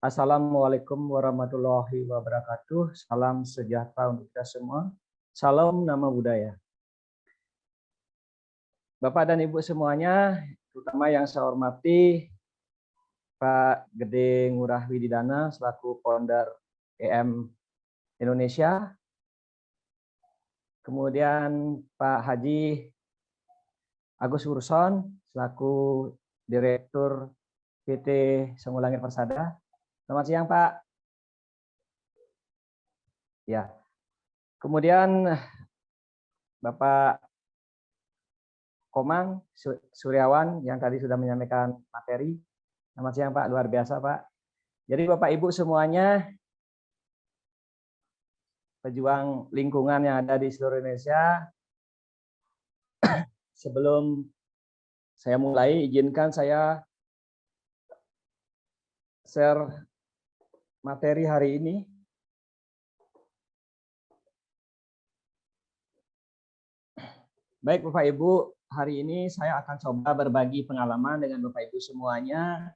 Assalamualaikum warahmatullahi wabarakatuh. Salam sejahtera untuk kita semua. Salam nama budaya. Bapak dan Ibu semuanya, terutama yang saya hormati Pak Gede Ngurah Wididana selaku founder EM Indonesia. Kemudian Pak Haji Agus Urson selaku Direktur PT Songgolangit Persada. Selamat siang Pak. Ya. Kemudian Bapak Komang Suryawan yang tadi sudah menyampaikan materi. Selamat siang Pak, luar biasa Pak. Jadi Bapak Ibu semuanya, pejuang lingkungan yang ada di seluruh Indonesia. Sebelum saya mulai, izinkan saya share materi hari ini. Baik Bapak Ibu, hari ini saya akan coba berbagi pengalaman dengan Bapak Ibu semuanya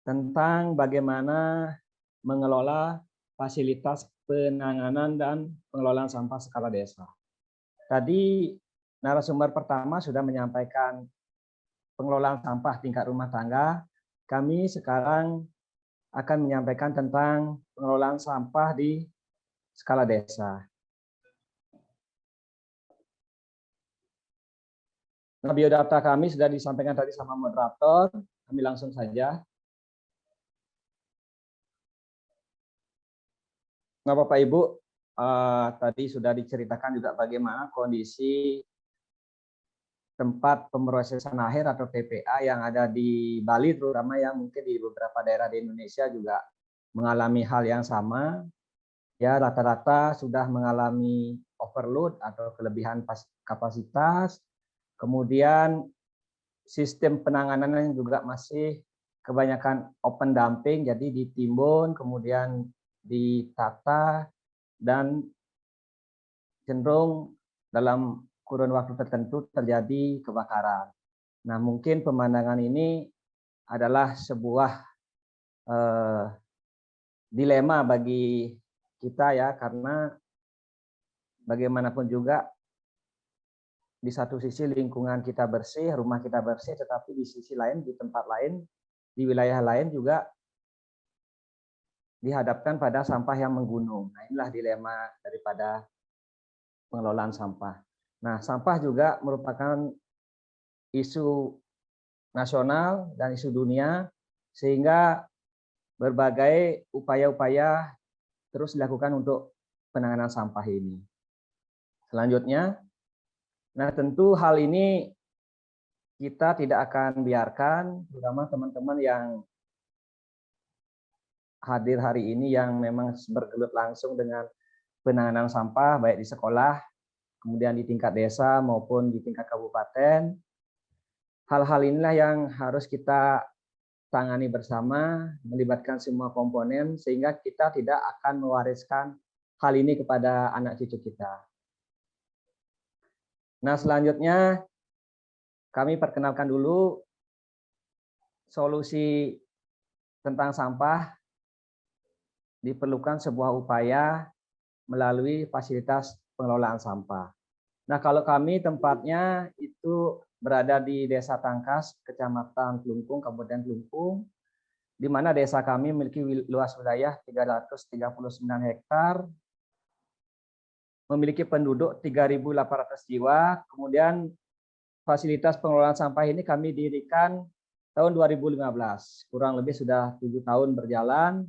tentang bagaimana mengelola fasilitas penanganan dan pengelolaan sampah skala desa. Tadi narasumber pertama sudah menyampaikan pengelolaan sampah tingkat rumah tangga. Kami sekarang akan menyampaikan tentang pengelolaan sampah di skala desa. Nah, biodata kami sudah disampaikan tadi sama moderator, kami langsung saja. Nah, Bapak Ibu, tadi sudah diceritakan juga bagaimana kondisi tempat pemrosesan akhir atau TPA yang ada di Bali, terutama yang mungkin di beberapa daerah di Indonesia juga mengalami hal yang sama. Ya, rata-rata sudah mengalami overload atau kelebihan kapasitas. Kemudian sistem penanganannya juga masih kebanyakan open dumping, jadi ditimbun, kemudian ditata, dan cenderung dalam kurun waktu tertentu terjadi kebakaran. Nah, mungkin pemandangan ini adalah sebuah dilema bagi kita ya, karena bagaimanapun juga di satu sisi lingkungan kita bersih, rumah kita bersih, tetapi di sisi lain, di tempat lain, di wilayah lain juga dihadapkan pada sampah yang menggunung. Nah, inilah dilema daripada pengelolaan sampah. Nah, sampah juga merupakan isu nasional dan isu dunia, sehingga berbagai upaya-upaya terus dilakukan untuk penanganan sampah ini. Selanjutnya, nah tentu hal ini kita tidak akan biarkan, terutama teman-teman yang hadir hari ini yang memang bergelut langsung dengan penanganan sampah, baik di sekolah, kemudian di tingkat desa maupun di tingkat kabupaten. Hal-hal inilah yang harus kita tangani bersama, melibatkan semua komponen, sehingga kita tidak akan mewariskan hal ini kepada anak cucu kita. Nah, selanjutnya kami perkenalkan dulu solusi tentang sampah. Diperlukan sebuah upaya melalui fasilitas pengelolaan sampah. Nah, kalau kami tempatnya itu berada di Desa Tangkas, Kecamatan Klungkung, Kabupaten Klungkung, di mana desa kami memiliki luas wilayah 339 hektar, memiliki penduduk 3.800 jiwa. Kemudian fasilitas pengelolaan sampah ini kami dirikan tahun 2015, kurang lebih sudah 7 tahun berjalan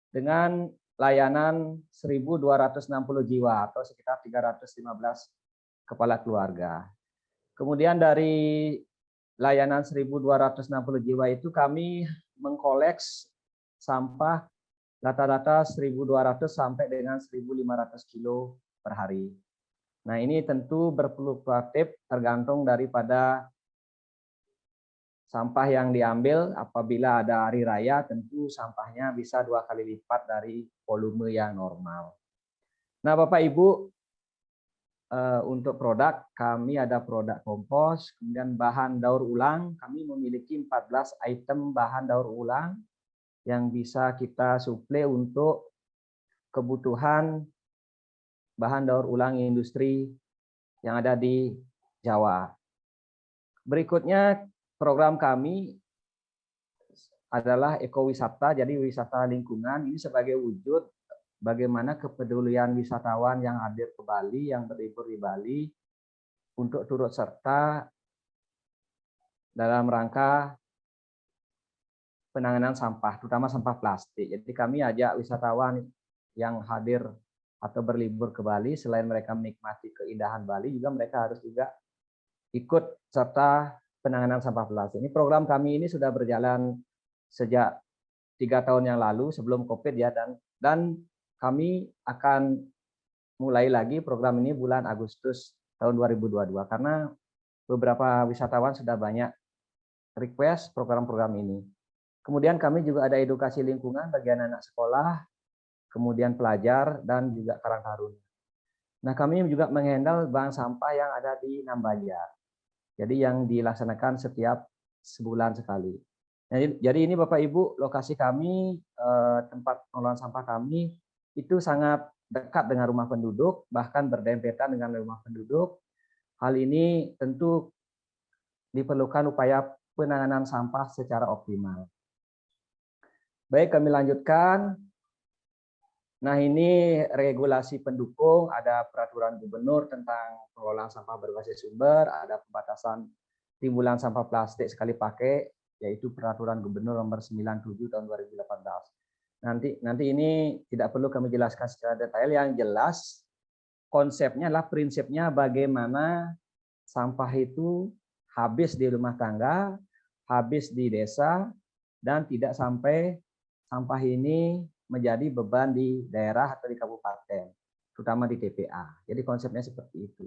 dengan layanan 1.260 jiwa atau sekitar 315 kepala keluarga. Kemudian dari layanan 1.260 jiwa itu kami mengkoleks sampah rata-rata 1.200 sampai dengan 1.500 kilo per hari. Nah, ini tentu berfluktuatif tergantung daripada sampah yang diambil. Apabila ada hari raya, tentu sampahnya bisa 2 kali lipat dari volume yang normal. Nah, Bapak Ibu, untuk produk, kami ada produk kompos, kemudian bahan daur ulang. Kami memiliki 14 item bahan daur ulang yang bisa kita suplai untuk kebutuhan bahan daur ulang industri yang ada di Jawa. Berikutnya, program kami adalah ekowisata, jadi wisata lingkungan. Ini sebagai wujud bagaimana kepedulian wisatawan yang hadir ke Bali, yang berlibur di Bali, untuk turut serta dalam rangka penanganan sampah, terutama sampah plastik. Jadi kami ajak wisatawan yang hadir atau berlibur ke Bali, selain mereka menikmati keindahan Bali, juga mereka harus juga ikut serta penanganan sampah plastik. Ini program kami ini sudah berjalan sejak 3 tahun yang lalu sebelum COVID ya, dan kami akan mulai lagi program ini bulan Agustus tahun 2022 karena beberapa wisatawan sudah banyak request program-program ini. Kemudian kami juga ada edukasi lingkungan bagi anak-anak sekolah, kemudian pelajar, dan juga Karang Taruna. Nah, kami juga menghandle bank sampah yang ada di Nambanjar. Jadi yang dilaksanakan setiap sebulan sekali. Jadi ini Bapak Ibu, lokasi kami, tempat pengelolaan sampah kami itu sangat dekat dengan rumah penduduk, bahkan berdempetan dengan rumah penduduk. Hal ini tentu diperlukan upaya penanganan sampah secara optimal. Baik, kami lanjutkan. Nah, ini regulasi pendukung, ada peraturan gubernur tentang pengelolaan sampah berbasis sumber, ada pembatasan timbulan sampah plastik sekali pakai, yaitu peraturan gubernur nomor 97 tahun 2018. Nanti ini tidak perlu kami jelaskan secara detail, yang jelas konsepnya adalah prinsipnya bagaimana sampah itu habis di rumah tangga, habis di desa, dan tidak sampai sampah ini menjadi beban di daerah atau di kabupaten, terutama di TPA. Jadi konsepnya seperti itu.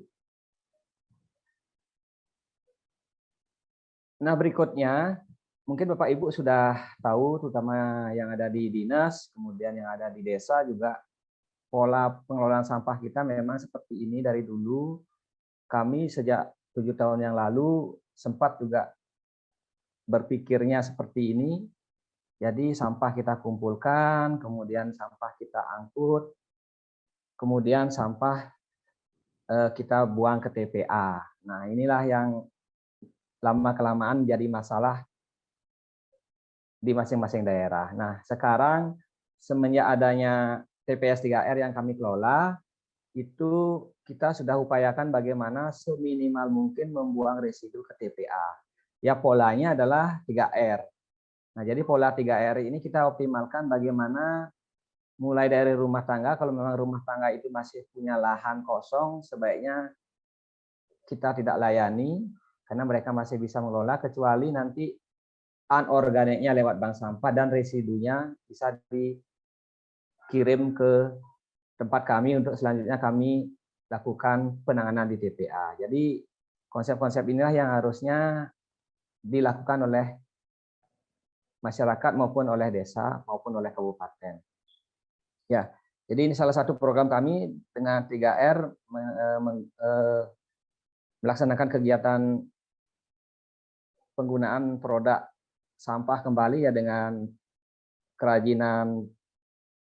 Nah, berikutnya, mungkin Bapak Ibu sudah tahu, terutama yang ada di dinas, kemudian yang ada di desa juga, pola pengelolaan sampah kita memang seperti ini dari dulu. Kami sejak 7 tahun yang lalu sempat juga berpikirnya seperti ini. Jadi sampah kita kumpulkan, kemudian sampah kita angkut, kemudian sampah kita buang ke TPA. Nah, inilah yang lama-kelamaan jadi masalah di masing-masing daerah. Nah, sekarang semenjak adanya TPS 3R yang kami kelola, itu kita sudah upayakan bagaimana seminimal mungkin membuang residu ke TPA. Ya, polanya adalah 3R. Nah, jadi pola 3R ini kita optimalkan bagaimana mulai dari rumah tangga, kalau memang rumah tangga itu masih punya lahan kosong, sebaiknya kita tidak layani, karena mereka masih bisa mengelola, kecuali nanti anorganiknya lewat bank sampah dan residunya bisa dikirim ke tempat kami untuk selanjutnya kami lakukan penanganan di TPA. Jadi konsep-konsep inilah yang harusnya dilakukan oleh masyarakat maupun oleh desa maupun oleh kabupaten. Ya, jadi ini salah satu program kami dengan 3R melaksanakan kegiatan penggunaan produk sampah kembali ya dengan kerajinan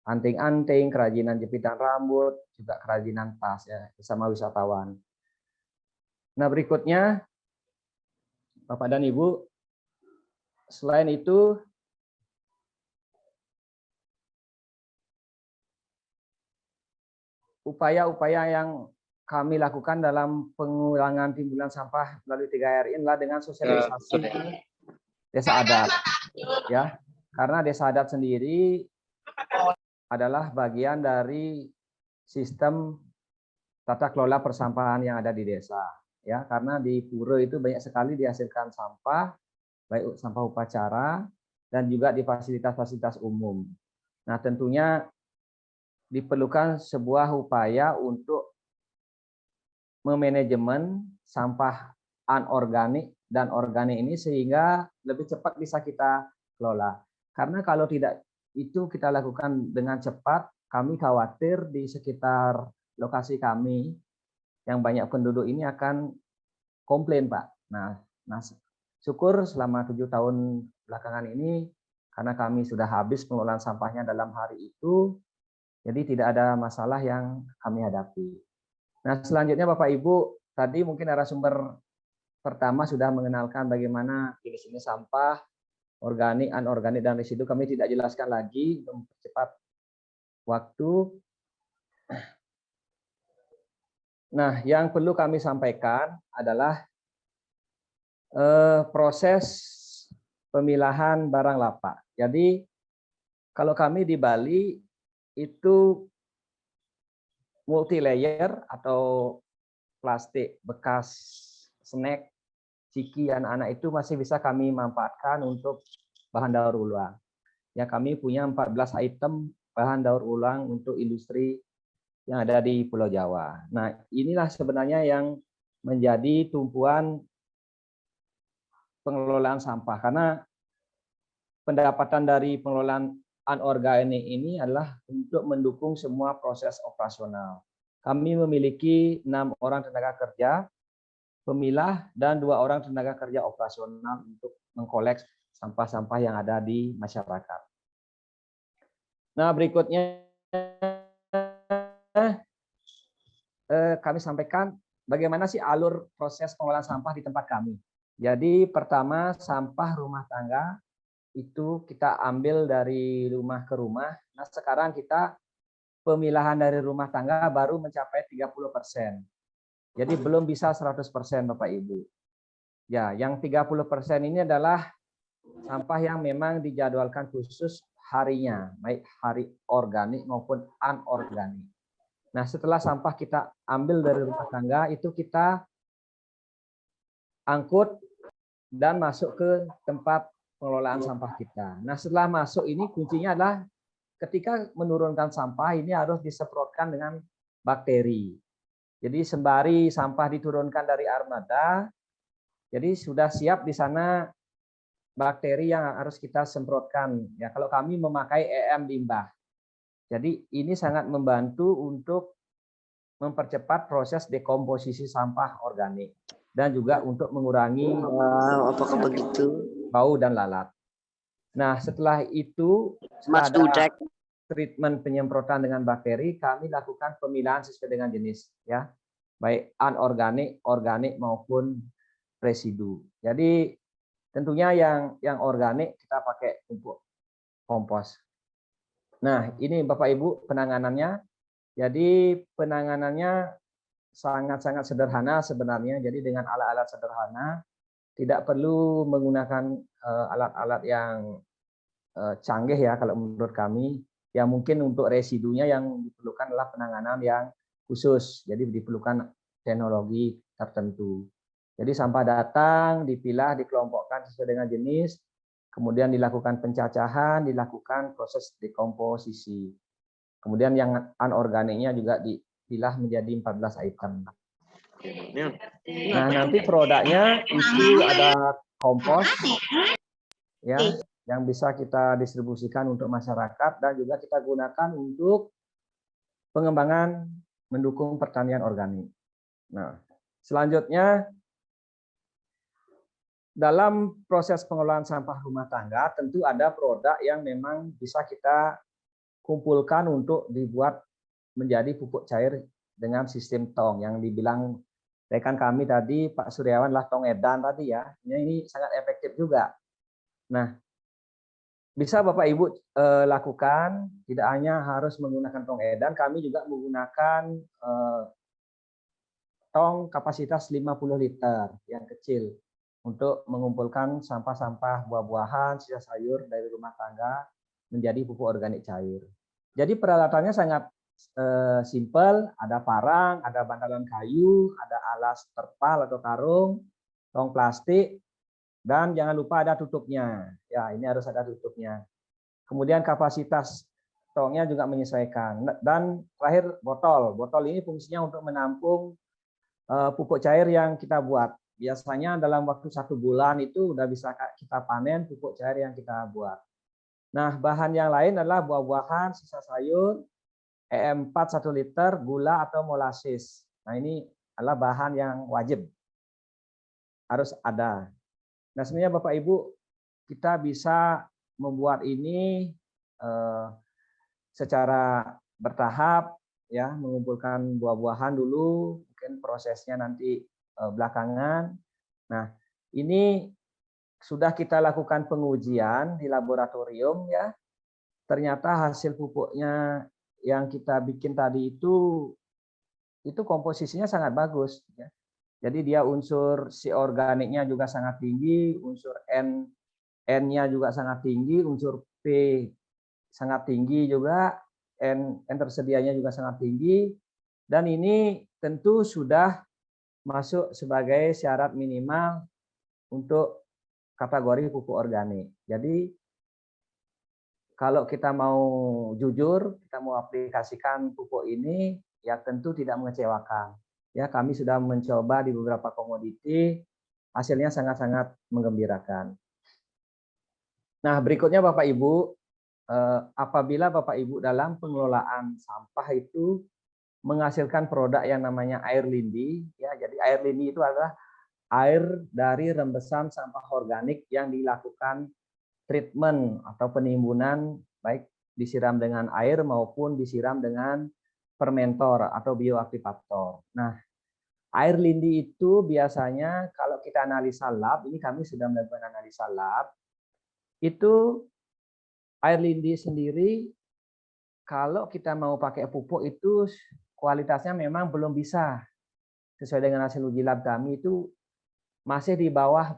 anting-anting, kerajinan jepitan rambut, juga kerajinan tas ya bersama wisatawan. Nah, berikutnya Bapak dan Ibu, selain itu, upaya-upaya yang kami lakukan dalam pengurangan timbulan sampah melalui 3R inilah dengan sosialisasi desa adat. Ya, karena desa adat sendiri adalah bagian dari sistem tata kelola persampahan yang ada di desa. Ya, karena di pura itu banyak sekali dihasilkan sampah, baik sampah upacara dan juga di fasilitas-fasilitas umum. Nah, tentunya diperlukan sebuah upaya untuk memanajemen sampah anorganik dan organik ini sehingga lebih cepat bisa kita kelola. Karena kalau tidak itu kita lakukan dengan cepat, kami khawatir di sekitar lokasi kami yang banyak penduduk ini akan komplain, Pak. Nah, syukur selama 7 tahun belakangan ini, karena kami sudah habis pengelolaan sampahnya dalam hari itu, jadi tidak ada masalah yang kami hadapi. Nah, selanjutnya Bapak Ibu, tadi mungkin narasumber pertama sudah mengenalkan bagaimana jenis-jenis sampah, organik, anorganik, dan residu. Kami tidak jelaskan lagi untuk mempercepat waktu. Nah, yang perlu kami sampaikan adalah proses pemilahan barang lapak. Jadi, kalau kami di Bali itu multi layer atau plastik bekas snack, ciki anak-anak itu masih bisa kami manfaatkan untuk bahan daur ulang. Ya, kami punya 14 item bahan daur ulang untuk industri yang ada di Pulau Jawa. Nah, inilah sebenarnya yang menjadi tumpuan pengelolaan sampah, karena pendapatan dari pengelolaan anorganik ini adalah untuk mendukung semua proses operasional. Kami memiliki 6 orang tenaga kerja pemilah dan 2 orang tenaga kerja operasional untuk mengkolek sampah-sampah yang ada di masyarakat. Nah, berikutnya kami sampaikan bagaimana sih alur proses pengolahan sampah di tempat kami. Jadi pertama, sampah rumah tangga itu kita ambil dari rumah ke rumah. Nah, sekarang kita pemilahan dari rumah tangga baru mencapai 30%. Jadi belum bisa 100% Bapak Ibu. Ya, yang 30% ini adalah sampah yang memang dijadwalkan khusus harinya, baik hari organik maupun anorganik. Nah, setelah sampah kita ambil dari rumah tangga, itu kita angkut dan masuk ke tempat pengelolaan sampah kita. Nah, setelah masuk ini kuncinya adalah ketika menurunkan sampah ini harus disemprotkan dengan bakteri. Jadi sembari sampah diturunkan dari armada, jadi sudah siap di sana bakteri yang harus kita semprotkan. Ya, kalau kami memakai EM limbah. Jadi ini sangat membantu untuk mempercepat proses dekomposisi sampah organik dan juga untuk mengurangi apakah begitu? Bau dan lalat. Nah, setelah itu Mas setelah Dudek. treatment penyemprotan dengan bakteri, kami lakukan pemilahan sesuai dengan jenis, ya, baik anorganik, organik maupun residu. Jadi tentunya yang organik kita pakai pupuk kompos. Nah, ini Bapak Ibu penanganannya. Jadi penanganannya sangat-sangat sederhana sebenarnya. Jadi dengan alat-alat sederhana, tidak perlu menggunakan alat-alat yang canggih ya kalau menurut kami. Ya mungkin untuk residunya yang diperlukan adalah penanganan yang khusus. Jadi diperlukan teknologi tertentu. Jadi sampah datang, dipilah, dikelompokkan sesuai dengan jenis, kemudian dilakukan pencacahan, dilakukan proses dekomposisi. Kemudian yang anorganiknya juga dipilah menjadi 14 item. Nah, nanti produknya itu ada kompos, ya, yang bisa kita distribusikan untuk masyarakat dan juga kita gunakan untuk pengembangan mendukung pertanian organik. Nah, selanjutnya dalam proses pengelolaan sampah rumah tangga tentu ada produk yang memang bisa kita kumpulkan untuk dibuat menjadi pupuk cair dengan sistem tong yang dibilang rekan kami tadi Pak Suryawan lah tong edan tadi ya. Ini sangat efektif juga. Nah, bisa Bapak Ibu lakukan, tidak hanya harus menggunakan tong edan, kami juga menggunakan tong kapasitas 50 liter yang kecil untuk mengumpulkan sampah-sampah buah-buahan, sisa sayur dari rumah tangga menjadi pupuk organik cair. Jadi peralatannya sangat simpel, ada parang, ada bantalan kayu, ada alas terpal atau karung, tong plastik, dan jangan lupa ada tutupnya. Ya, ini harus ada tutupnya. Kemudian kapasitas tongnya juga menyesuaikan. Dan terakhir botol. Botol ini fungsinya untuk menampung pupuk cair yang kita buat. Biasanya dalam waktu 1 bulan itu udah bisa kita panen pupuk cair yang kita buat. Nah, bahan yang lain adalah buah-buahan, sisa sayur, EM4 1 liter, gula atau molasses. Nah, ini adalah bahan yang wajib. Harus ada. Nah, sebenarnya Bapak Ibu, kita bisa membuat ini secara bertahap, ya, mengumpulkan buah-buahan dulu, mungkin prosesnya nanti belakangan. Nah, ini sudah kita lakukan pengujian di laboratorium, ya. Ternyata hasil pupuknya yang kita bikin tadi itu komposisinya sangat bagus, ya. Jadi dia unsur C organiknya juga sangat tinggi, unsur N-nya juga sangat tinggi, unsur P sangat tinggi juga, N tersedianya juga sangat tinggi, dan ini tentu sudah masuk sebagai syarat minimal untuk kategori pupuk organik. Jadi kalau kita mau jujur, kita mau aplikasikan pupuk ini, ya tentu tidak mengecewakan. Ya, kami sudah mencoba di beberapa komoditi, hasilnya sangat-sangat menggembirakan. Nah, berikutnya Bapak Ibu, apabila Bapak Ibu dalam pengelolaan sampah itu menghasilkan produk yang namanya air lindi, ya, jadi air lindi itu adalah air dari rembesan sampah organik yang dilakukan treatment atau penimbunan, baik disiram dengan air maupun disiram dengan fermentor atau bioaktivator. Nah, air lindi itu biasanya kalau kita analisa lab, ini kami sudah melakukan analisa lab, itu air lindi sendiri kalau kita mau pakai pupuk itu kualitasnya memang belum bisa sesuai dengan hasil uji lab kami, itu masih di bawah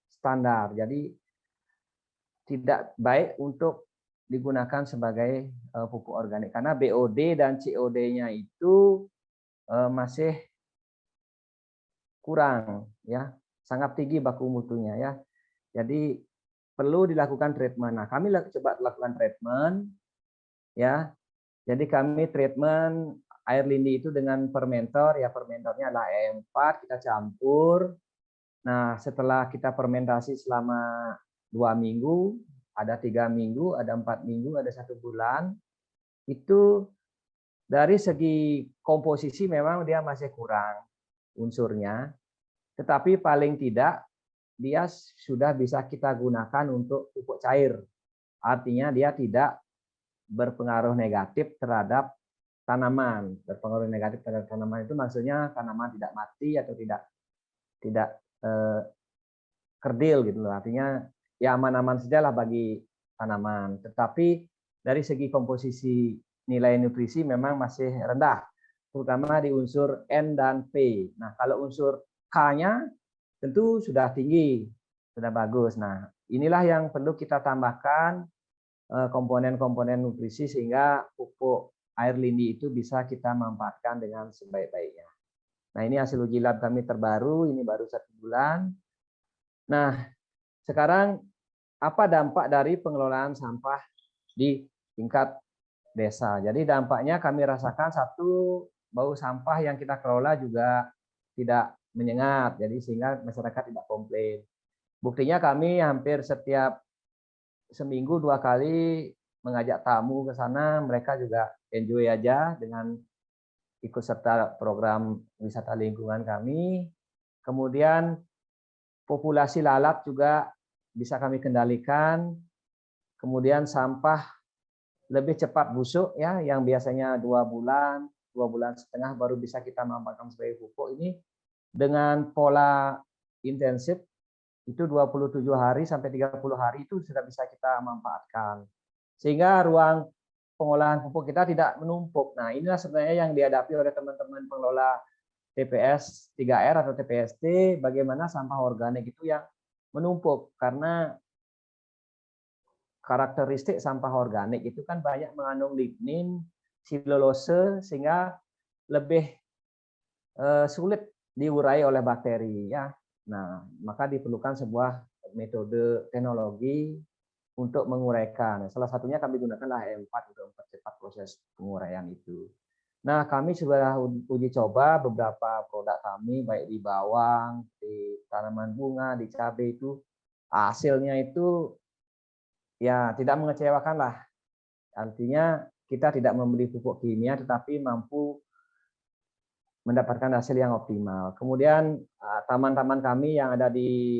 standar. Jadi tidak baik untuk digunakan sebagai pupuk organik karena BOD dan COD-nya itu masih kurang, ya, sangat tinggi baku mutunya, ya. Jadi perlu dilakukan treatment. Nah, kami coba lakukan treatment, ya. Jadi kami treatment air lindi itu dengan fermentor, ya, fermentornya adalah E4, kita campur. Nah, setelah kita fermentasi selama 2 minggu, ada 3 minggu, ada 4 minggu, ada 1 bulan, itu dari segi komposisi memang dia masih kurang unsurnya, tetapi paling tidak dia sudah bisa kita gunakan untuk pupuk cair. Artinya dia tidak berpengaruh negatif terhadap tanaman. Berpengaruh negatif terhadap tanaman itu maksudnya tanaman tidak mati atau tidak kerdil gitu loh. Artinya ya aman-aman saja lah bagi tanaman. Tetapi dari segi komposisi nilai nutrisi memang masih rendah, terutama di unsur N dan P. Nah, kalau unsur K-nya tentu sudah tinggi, sudah bagus. Nah, inilah yang perlu kita tambahkan komponen-komponen nutrisi sehingga pupuk air lindi itu bisa kita manfaatkan dengan sebaik-baiknya. Nah, ini hasil uji lab kami terbaru, ini baru 1 bulan. Nah, sekarang apa dampak dari pengelolaan sampah di tingkat desa? Jadi dampaknya kami rasakan, satu, bau sampah yang kita kelola juga tidak menyengat, jadi sehingga masyarakat tidak komplain. Buktinya kami hampir setiap seminggu 2 kali mengajak tamu ke sana, mereka juga enjoy aja dengan ikut serta program wisata lingkungan kami. Kemudian populasi lalat juga bisa kami kendalikan. Kemudian sampah lebih cepat busuk, ya, yang biasanya 2 bulan, 2 bulan setengah baru bisa kita manfaatkan sebagai pupuk, ini dengan pola intensif itu 27 hari sampai 30 hari itu sudah bisa kita manfaatkan. Sehingga ruang pengolahan pupuk kita tidak menumpuk. Nah, inilah sebenarnya yang dihadapi oleh teman-teman pengelola TPS 3R atau TPST, bagaimana sampah organik itu yang menumpuk. Karena karakteristik sampah organik itu kan banyak mengandung lignin, silulose, sehingga lebih sulit diurai oleh bakteri, ya. Nah, maka diperlukan sebuah metode teknologi untuk menguraikan. Salah satunya kami gunakanlah E4 untuk mempercepat proses penguraian itu. Nah, kami sudah uji coba beberapa produk kami, baik di bawang, di tanaman bunga, di cabai itu, hasilnya itu ya tidak mengecewakan lah. Artinya kita tidak membeli pupuk kimia, tetapi mampu mendapatkan hasil yang optimal. Kemudian taman-taman kami yang ada di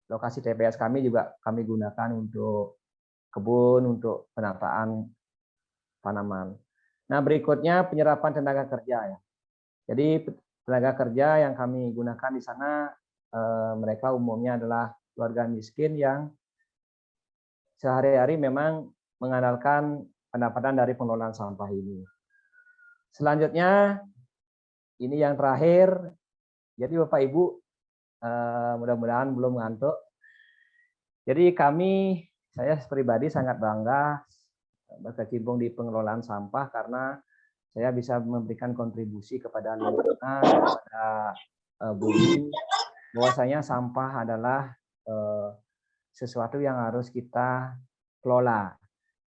lokasi TPS kami juga kami gunakan untuk kebun, untuk penataan tanaman. Nah, berikutnya penyerapan tenaga kerja, ya. Jadi tenaga kerja yang kami gunakan di sana mereka umumnya adalah keluarga miskin yang sehari-hari memang mengandalkan pendapatan dari pengelolaan sampah ini. Selanjutnya ini yang terakhir. Jadi Bapak Ibu mudah-mudahan belum ngantuk. Jadi saya pribadi sangat bangga berkecimpung di pengelolaan sampah karena saya bisa memberikan kontribusi kepada lingkungan, kepada bumi, bahwasanya sampah adalah sesuatu yang harus kita kelola.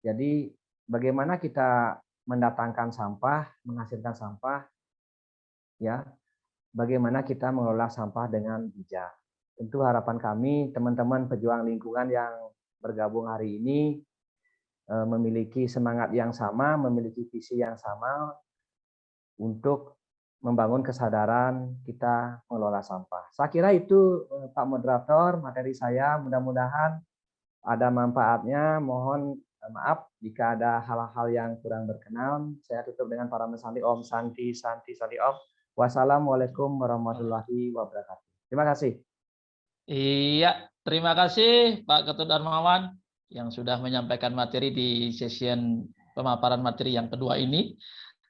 Jadi bagaimana kita mendatangkan sampah, menghasilkan sampah, ya, bagaimana kita mengelola sampah dengan bijak. Tentu harapan kami teman-teman pejuang lingkungan yang bergabung hari ini memiliki semangat yang sama, memiliki visi yang sama untuk membangun kesadaran kita mengelola sampah. Saya kira itu Pak Moderator, materi saya, mudah-mudahan ada manfaatnya. Mohon maaf jika ada hal-hal yang kurang berkenan. Saya tutup dengan para mesali Om Santi Santi Sali Om. Wassalamualaikum warahmatullahi wabarakatuh. Terima kasih. Iya, terima kasih Pak Ketut Darmawan yang sudah menyampaikan materi di session pemaparan materi yang kedua ini.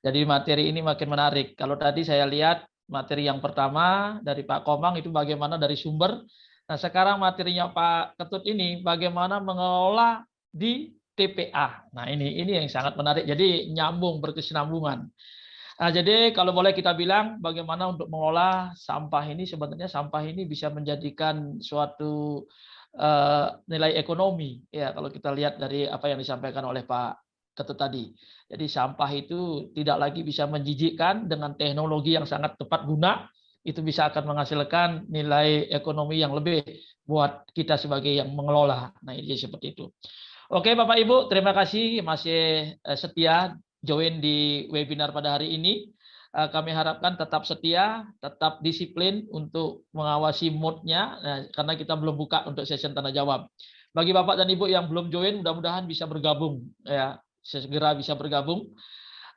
Jadi materi ini makin menarik. Kalau tadi saya lihat materi yang pertama dari Pak Komang itu bagaimana dari sumber. Nah, sekarang materinya Pak Ketut ini bagaimana mengelola di TPA. Nah, ini yang sangat menarik. Jadi nyambung, berkesinambungan. Nah, jadi kalau boleh kita bilang bagaimana untuk mengolah sampah ini, sebenarnya sampah ini bisa menjadikan suatu nilai ekonomi. Ya, kalau kita lihat dari apa yang disampaikan oleh Pak Ketut tadi. Jadi sampah itu tidak lagi bisa menjijikkan dengan teknologi yang sangat tepat guna, itu bisa akan menghasilkan nilai ekonomi yang lebih buat kita sebagai yang mengelola. Nah, ini seperti itu. Oke, Bapak Ibu, terima kasih masih setia join di webinar pada hari ini. Kami harapkan tetap setia, tetap disiplin untuk mengawasi moodnya, karena kita belum buka untuk session tanya jawab. Bagi Bapak dan Ibu yang belum join, mudah-mudahan bisa bergabung, ya, segera bisa bergabung.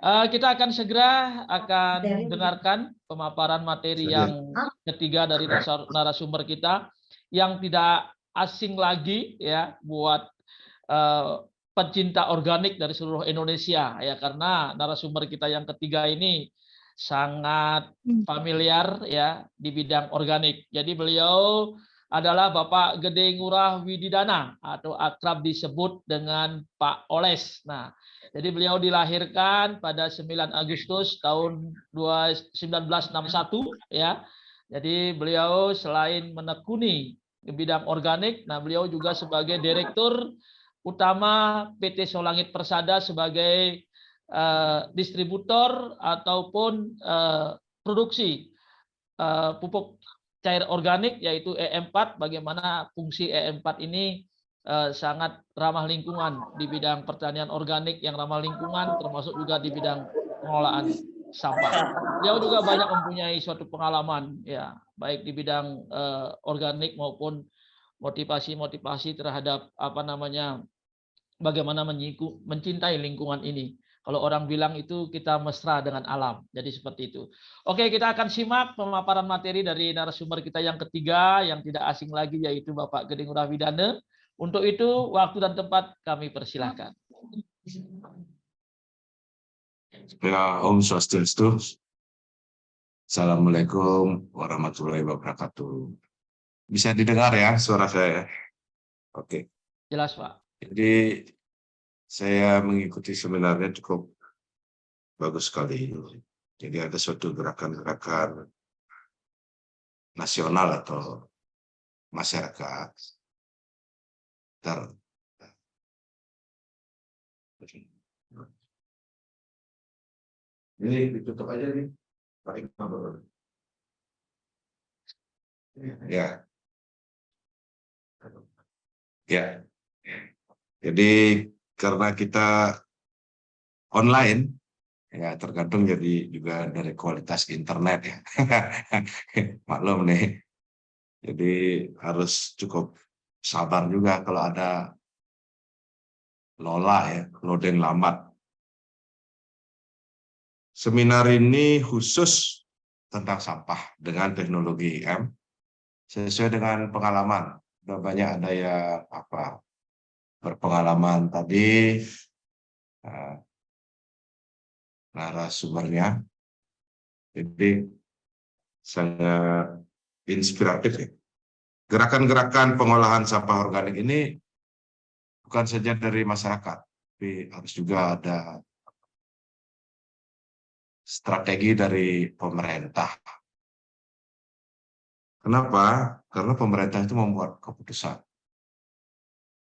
Kita akan segera dengarkan pemaparan materi yang ketiga dari narasumber kita yang tidak asing lagi, ya, buat pencinta organik dari seluruh Indonesia, ya, karena narasumber kita yang ketiga ini sangat familiar, ya, di bidang organik. Jadi beliau adalah Bapak Gede Ngurah Wididana atau akrab disebut dengan Pak Oles. Nah, jadi beliau dilahirkan pada 9 Agustus tahun 1961, ya. Jadi beliau selain menekuni di bidang organik, nah beliau juga sebagai direktur utama PT Solangit Persada sebagai distributor ataupun produksi pupuk cair organik yaitu E4. Bagaimana fungsi E4 ini sangat ramah lingkungan di bidang pertanian organik yang ramah lingkungan, termasuk juga di bidang pengelolaan sampah. Beliau juga banyak mempunyai suatu pengalaman, ya, baik di bidang organik maupun motivasi terhadap bagaimana mencintai lingkungan ini. Kalau orang bilang itu kita mesra dengan alam. Jadi seperti itu. Oke, kita akan simak pemaparan materi dari narasumber kita yang ketiga yang tidak asing lagi yaitu Bapak Gede Ngurah Wididana. Untuk itu waktu dan tempat kami persilahkan. Ya, Om Swastiastu. Assalamualaikum warahmatullahi wabarakatuh. Bisa didengar ya suara saya? Oke. Jelas, Pak. Jadi saya mengikuti seminarnya cukup bagus sekali. Jadi ada suatu gerakan-gerakan nasional atau masyarakat. Ini ditutup aja nih. Ya. Ya. Jadi karena kita online, ya tergantung jadi juga dari kualitas internet ya. Maklum nih. Jadi harus cukup sabar juga kalau ada lola ya, loading lambat. Seminar ini khusus tentang sampah dengan teknologi IM sesuai dengan pengalaman. Sudah banyak ada yang berpengalaman tadi narasumbernya, jadi sangat inspiratif ya. Gerakan-gerakan pengolahan sampah organik ini bukan saja dari masyarakat, tapi harus juga ada strategi dari pemerintah. Kenapa? Karena pemerintah itu membuat keputusan.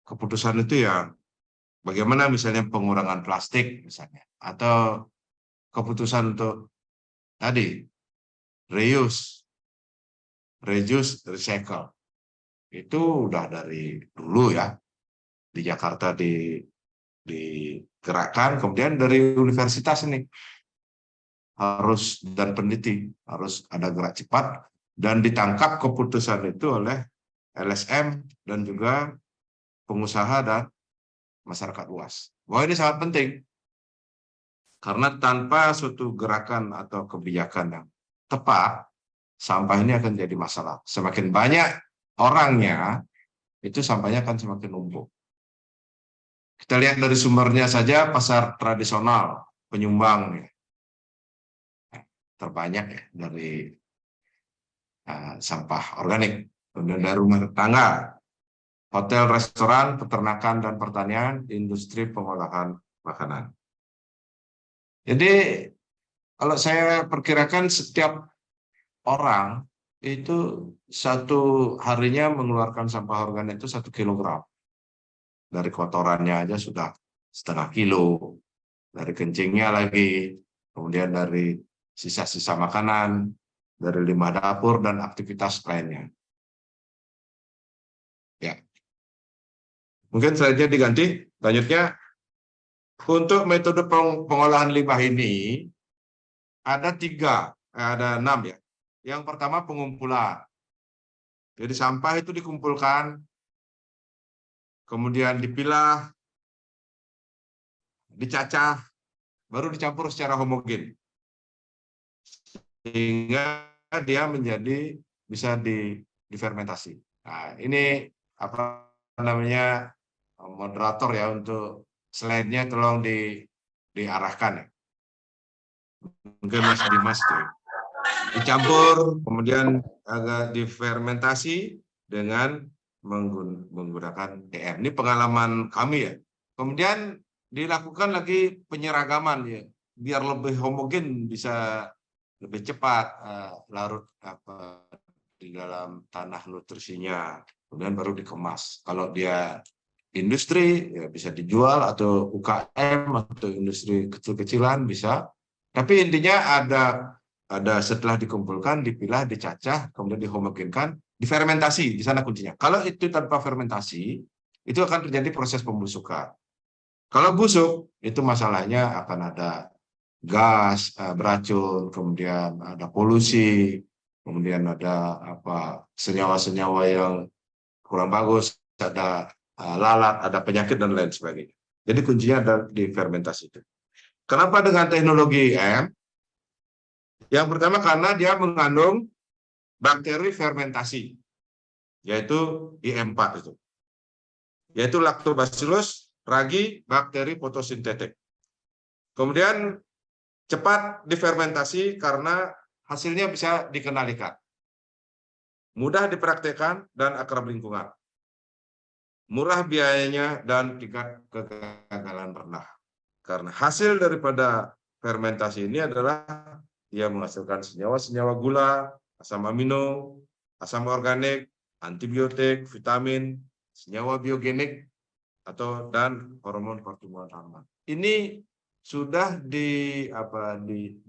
Keputusan itu yang bagaimana misalnya pengurangan plastik misalnya, atau keputusan untuk tadi reuse, recycle. Itu udah dari dulu ya. Di Jakarta digerakkan, kemudian dari universitas ini harus, dan peneliti harus ada gerak cepat, dan ditangkap keputusan itu oleh LSM dan juga pengusaha dan masyarakat luas. Bahwa ini sangat penting, karena tanpa suatu gerakan atau kebijakan yang tepat, sampah ini akan jadi masalah. Semakin banyak orangnya, itu sampahnya akan semakin numpuk. Kita lihat dari sumbernya saja, pasar tradisional penyumbang terbanyak ya, dari sampah organik. Kemudian dari rumah tangga, hotel, restoran, peternakan dan pertanian, industri pengolahan makanan. Jadi kalau saya perkirakan setiap orang itu satu harinya mengeluarkan sampah organik itu 1 kilogram. Dari kotorannya aja sudah setengah kilo, dari kencingnya lagi, kemudian dari sisa-sisa makanan, dari limbah dapur dan aktivitas lainnya. Ya, mungkin slide-nya diganti. Selanjutnya, untuk metode pengolahan limbah ini ada 6 ya. Yang pertama pengumpulan. Jadi sampah itu dikumpulkan, kemudian dipilah, dicacah, baru dicampur secara homogen, sehingga dia menjadi bisa difermentasi. Nah, ini apa namanya, moderator ya, untuk slide-nya tolong diarahkan ya. Mungkin Mas Dimas tuh. Dicampur, kemudian agak difermentasi dengan menggunakan EM. Ini pengalaman kami ya. Kemudian dilakukan lagi penyeragaman ya, biar lebih homogen, bisa lebih cepat larut di dalam tanah nutrisinya. Kemudian baru dikemas. Kalau dia industri ya bisa dijual, atau UKM atau industri kecil-kecilan bisa. Tapi intinya ada setelah dikumpulkan, dipilah, dicacah, kemudian dihomogenkan, difermentasi, di sana kuncinya. Kalau itu tanpa fermentasi, itu akan terjadi proses pembusukan. Kalau busuk, itu masalahnya akan ada gas beracun, kemudian ada polusi, kemudian ada senyawa-senyawa yang kurang bagus, ada lalat, ada penyakit dan lain sebagainya. Jadi kuncinya ada di fermentasi itu. Kenapa dengan teknologi EM? Yang pertama karena dia mengandung bakteri fermentasi, yaitu IM4 itu. Yaitu Lactobacillus ragi bakteri fotosintetik. Kemudian cepat difermentasi karena hasilnya bisa dikendalikan. Mudah dipraktekkan dan akrab lingkungan. Murah biayanya dan tingkat kegagalan rendah. Karena hasil daripada fermentasi ini adalah dia menghasilkan senyawa-senyawa gula, asam amino, asam organik, antibiotik, vitamin, senyawa biogenik, dan hormon pertumbuhan hormon. Ini sudah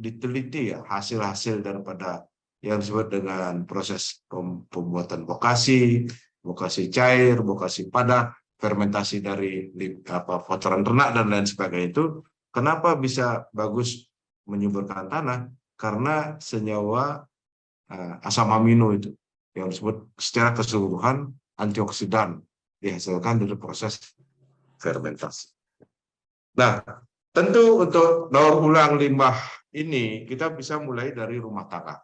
diteliti ya, hasil-hasil daripada yang disebut dengan proses pembuatan bokasi cair, bokasi padat, fermentasi dari kotoran ternak dan lain sebagainya. Itu kenapa bisa bagus menyuburkan tanah? Karena senyawa asam amino itu yang disebut secara keseluruhan antioksidan dihasilkan dari proses fermentasi. Nah, tentu untuk daur ulang limbah ini kita bisa mulai dari rumah tangga.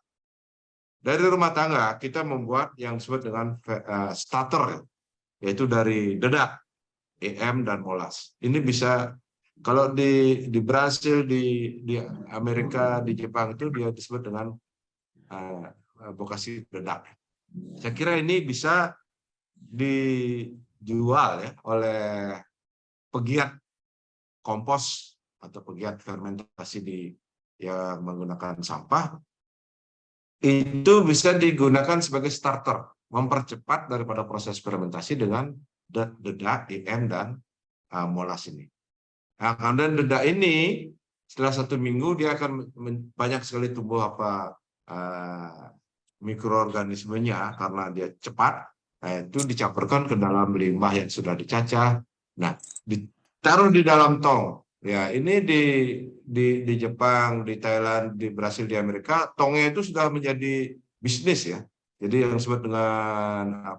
Dari rumah tangga kita membuat yang disebut dengan starter, yaitu dari dedak, EM dan molas. Ini bisa, kalau di Brasil, di Amerika, di Jepang itu dia disebut dengan bokasi dedak. Saya kira ini bisa dijual ya oleh pegiat kompos atau pegiat fermentasi yang menggunakan sampah. Itu bisa digunakan sebagai starter, mempercepat daripada proses fermentasi dengan dedak, EM, dan molas ini. Nah, kemudian dedak ini setelah 1 minggu dia akan banyak sekali tumbuh mikroorganismenya karena dia cepat. Nah, itu dicampurkan ke dalam limbah yang sudah dicacah. Nah, ditaruh di dalam tong. Ya, ini di Jepang, di Thailand, di Brasil, di Amerika, tongnya itu sudah menjadi bisnis ya. Jadi yang disebut dengan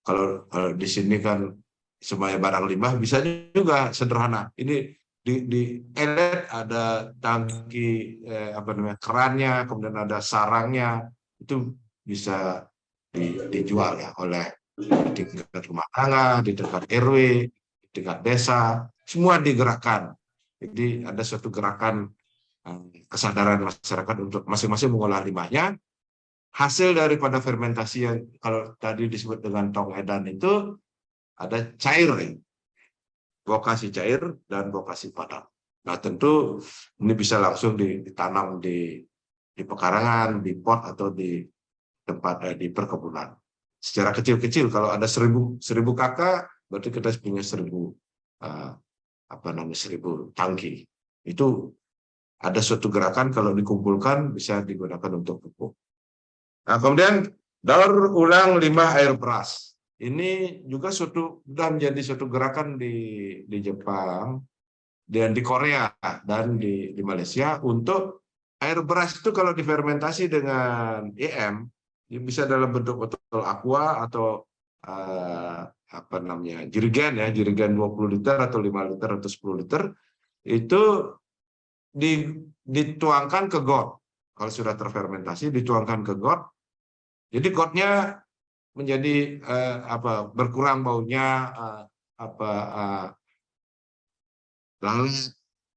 kalau di sini kan semuanya barang limbah, bisa juga sederhana. Ini di elet ada tangki kerannya, kemudian ada sarangnya, itu bisa dijual ya oleh di tingkat rumah tangga, di tingkat RW, di tingkat desa, semua digerakkan. Jadi ada suatu gerakan kesadaran masyarakat untuk masing-masing mengolah limbahnya. Hasil daripada fermentasi yang kalau tadi disebut dengan tong edan itu ada cair, bokasi cair dan bokasi padat. Nah, tentu ini bisa langsung ditanam di pekarangan, di pot atau di tempat di perkebunan. Secara kecil-kecil, kalau ada 1000 kakak, berarti kita punya 1000 tangki. Itu ada suatu gerakan kalau dikumpulkan bisa digunakan untuk pupuk. Nah, kemudian daur ulang limbah air beras. Ini juga sudah menjadi suatu gerakan di Jepang dan di Korea dan di Malaysia untuk air beras itu kalau difermentasi dengan EM bisa dalam bentuk botol aqua atau jerigen ya, jerigen 20 liter atau 5 liter atau 10 liter itu dituangkan ke got. Kalau sudah terfermentasi dituangkan ke got. Jadi gotnya menjadi berkurang baunya, lalu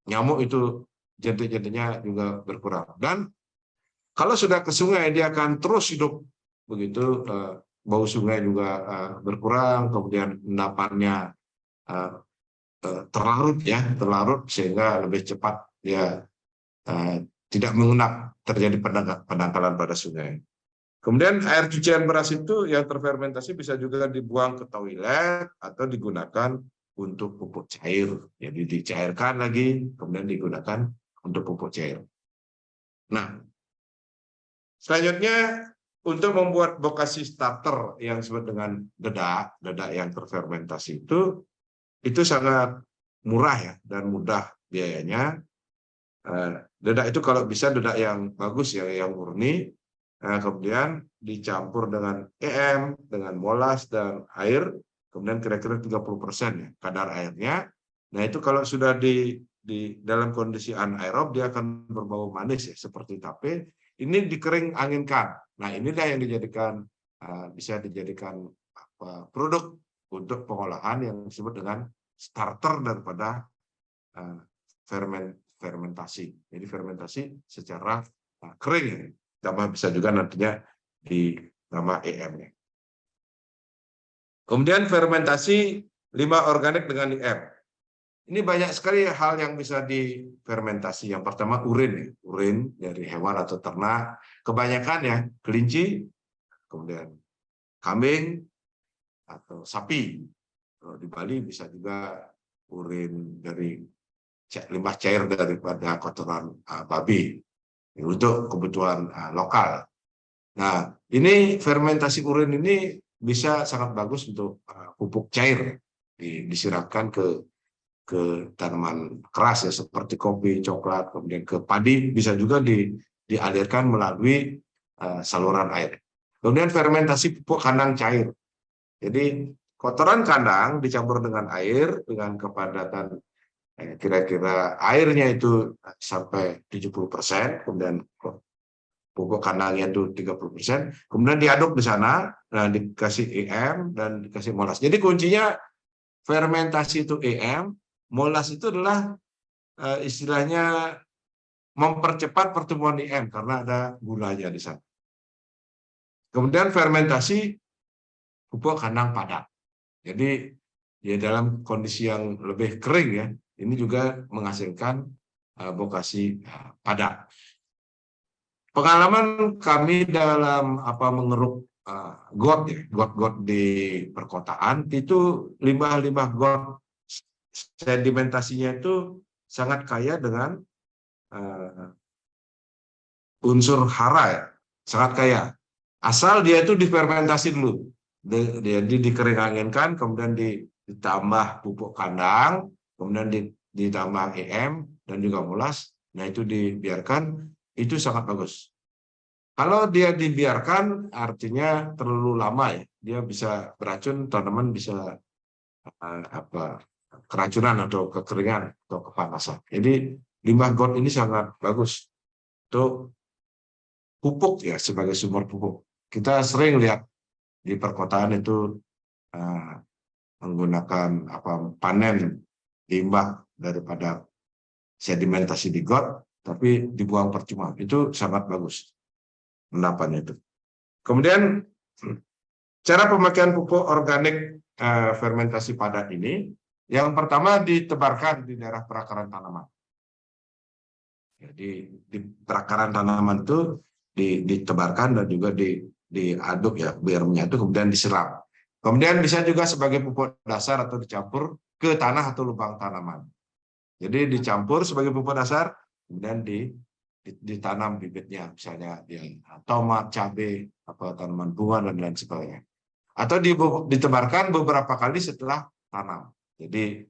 nyamuk itu jentik-jentiknya juga berkurang. Dan kalau sudah ke sungai dia akan terus hidup begitu, bau sungai juga berkurang, kemudian endapannya terlarut sehingga lebih cepat dia tidak mengendap, terjadi pendangkalan pada sungai. Kemudian air cucian beras itu yang terfermentasi bisa juga dibuang ke toilet atau digunakan untuk pupuk cair. Jadi dicairkan lagi, kemudian digunakan untuk pupuk cair. Nah, selanjutnya untuk membuat bokasi starter yang disebut dengan dedak yang terfermentasi itu sangat murah ya dan mudah biayanya. Dedak itu kalau bisa dedak yang bagus ya, yang murni. Kemudian dicampur dengan EM, dengan molas dan air, kemudian kira-kira 30% ya kadar airnya. Nah itu kalau sudah di dalam kondisi anaerob dia akan berbau manis ya seperti tape. Ini dikering anginkan. Nah inilah yang bisa dijadikan produk untuk pengolahan yang disebut dengan starter daripada fermentasi. Jadi fermentasi secara kering ya. Tambah bisa juga nantinya di nama EM. Kemudian fermentasi limbah organik dengan EM. Ini banyak sekali hal yang bisa difermentasi. Yang pertama urin dari hewan atau ternak. Kebanyakan ya kelinci, kemudian kambing atau sapi. Kalau di Bali bisa juga urin dari limbah cair daripada kotoran babi. Untuk kebutuhan lokal. Nah, ini fermentasi urin ini bisa sangat bagus untuk pupuk cair, disiramkan ke tanaman keras ya seperti kopi, coklat, kemudian ke padi bisa juga dialirkan melalui saluran air. Kemudian fermentasi pupuk kandang cair. Jadi kotoran kandang dicampur dengan air dengan kepadatan kira-kira airnya itu sampai 70%, kemudian pupuk kandangnya itu 30%, kemudian diaduk di sana, nah dikasih EM dan dikasih molas. Jadi kuncinya fermentasi itu EM, molas itu adalah istilahnya mempercepat pertumbuhan EM karena ada gulanya di sana. Kemudian fermentasi pupuk kandang padat. Jadi ya dalam kondisi yang lebih kering ya, ini juga menghasilkan bokasi padat. Pengalaman kami dalam mengeruk got di perkotaan itu limbah-limbah got sedimentasinya itu sangat kaya dengan unsur hara ya, sangat kaya. Asal dia itu difermentasi dulu, jadi dikering anginkan, kemudian ditambah pupuk kandang, kemudian ditambah EM dan juga molas. Nah itu dibiarkan, itu sangat bagus. Kalau dia dibiarkan, artinya terlalu lama ya, dia bisa beracun, tanaman bisa keracunan atau kekeringan atau kepanasan. Jadi limbah got ini sangat bagus untuk pupuk ya, sebagai sumber pupuk. Kita sering lihat di perkotaan itu menggunakan panen limbah daripada sedimentasi di got, tapi dibuang percuma. Itu sangat bagus pendapatnya itu. Kemudian cara pemakaian pupuk organik fermentasi padat ini, yang pertama ditebarkan di daerah perakaran tanaman. Jadi di perakaran tanaman itu ditebarkan dan juga diaduk ya, biar menyatu, kemudian disiram. Kemudian bisa juga sebagai pupuk dasar atau dicampur ke tanah atau lubang tanaman. Jadi dicampur sebagai pupuk dasar, kemudian ditanam bibitnya, misalnya tomat, cabai, tanaman bunga dan lain sebagainya. Atau ditebarkan beberapa kali setelah tanam. Jadi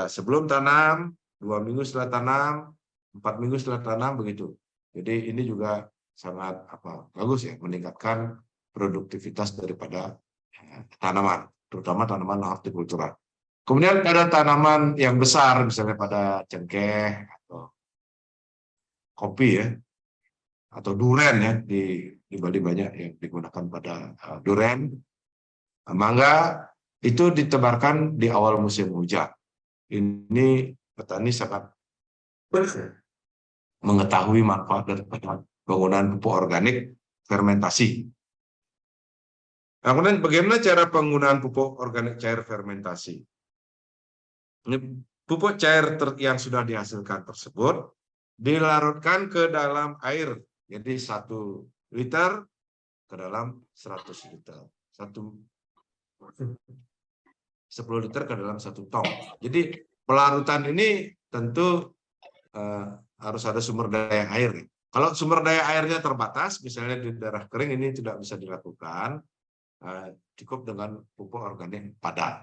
sebelum tanam, 2 minggu setelah tanam, 4 minggu setelah tanam, begitu. Jadi ini juga sangat bagus ya, meningkatkan produktivitas daripada tanaman, terutama tanaman hortikultura. Kemudian pada tanaman yang besar, misalnya pada cengkeh atau kopi ya, atau duren ya, di Bali banyak yang digunakan pada duren, mangga, itu ditebarkan di awal musim hujan. Ini petani sangat mengetahui manfaat daripada penggunaan pupuk organik fermentasi. Nah, kemudian bagaimana cara penggunaan pupuk organik cair fermentasi? Pupuk cair yang sudah dihasilkan tersebut dilarutkan ke dalam air. Jadi 1 liter ke dalam 100 liter. 10 liter ke dalam 1 tong. Jadi pelarutan ini tentu harus ada sumber daya air. Kalau sumber daya airnya terbatas, misalnya di daerah kering, ini tidak bisa dilakukan, cukup dengan pupuk organik padat.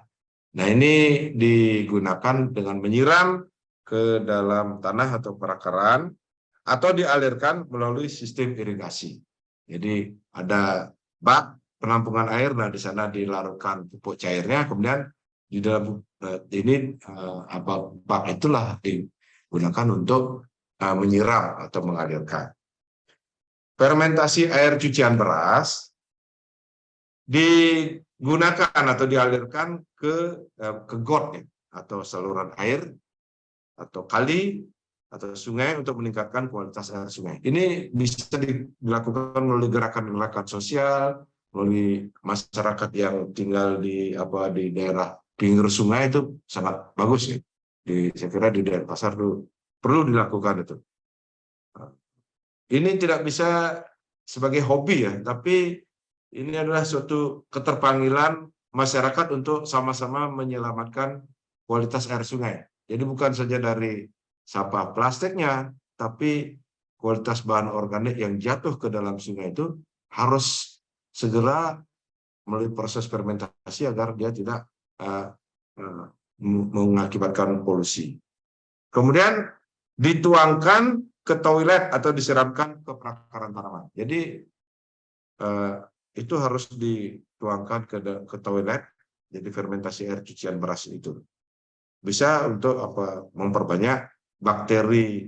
Nah ini digunakan dengan menyiram ke dalam tanah atau perakaran, atau dialirkan melalui sistem irigasi. Jadi ada bak penampungan air, nah di sana dilarutkan pupuk cairnya, kemudian di dalam bak itulah digunakan untuk menyiram atau mengalirkan. Fermentasi air cucian beras digunakan atau dialirkan ke got ya, atau saluran air atau kali atau sungai untuk meningkatkan kualitas air sungai. Ini bisa dilakukan melalui gerakan-gerakan sosial, melalui masyarakat yang tinggal di daerah pinggir sungai, itu sangat bagus ya. Saya kira di daerah pasar itu perlu dilakukan itu. Ini tidak bisa sebagai hobi ya, tapi ini adalah suatu keterpanggilan masyarakat untuk sama-sama menyelamatkan kualitas air sungai. Jadi bukan saja dari sampah plastiknya, tapi kualitas bahan organik yang jatuh ke dalam sungai itu harus segera melalui proses fermentasi agar dia tidak mengakibatkan polusi. Kemudian dituangkan ke toilet atau disiramkan ke perakaran tanaman. Jadi itu harus dituangkan ke toilet. Jadi fermentasi air cucian beras itu bisa untuk memperbanyak bakteri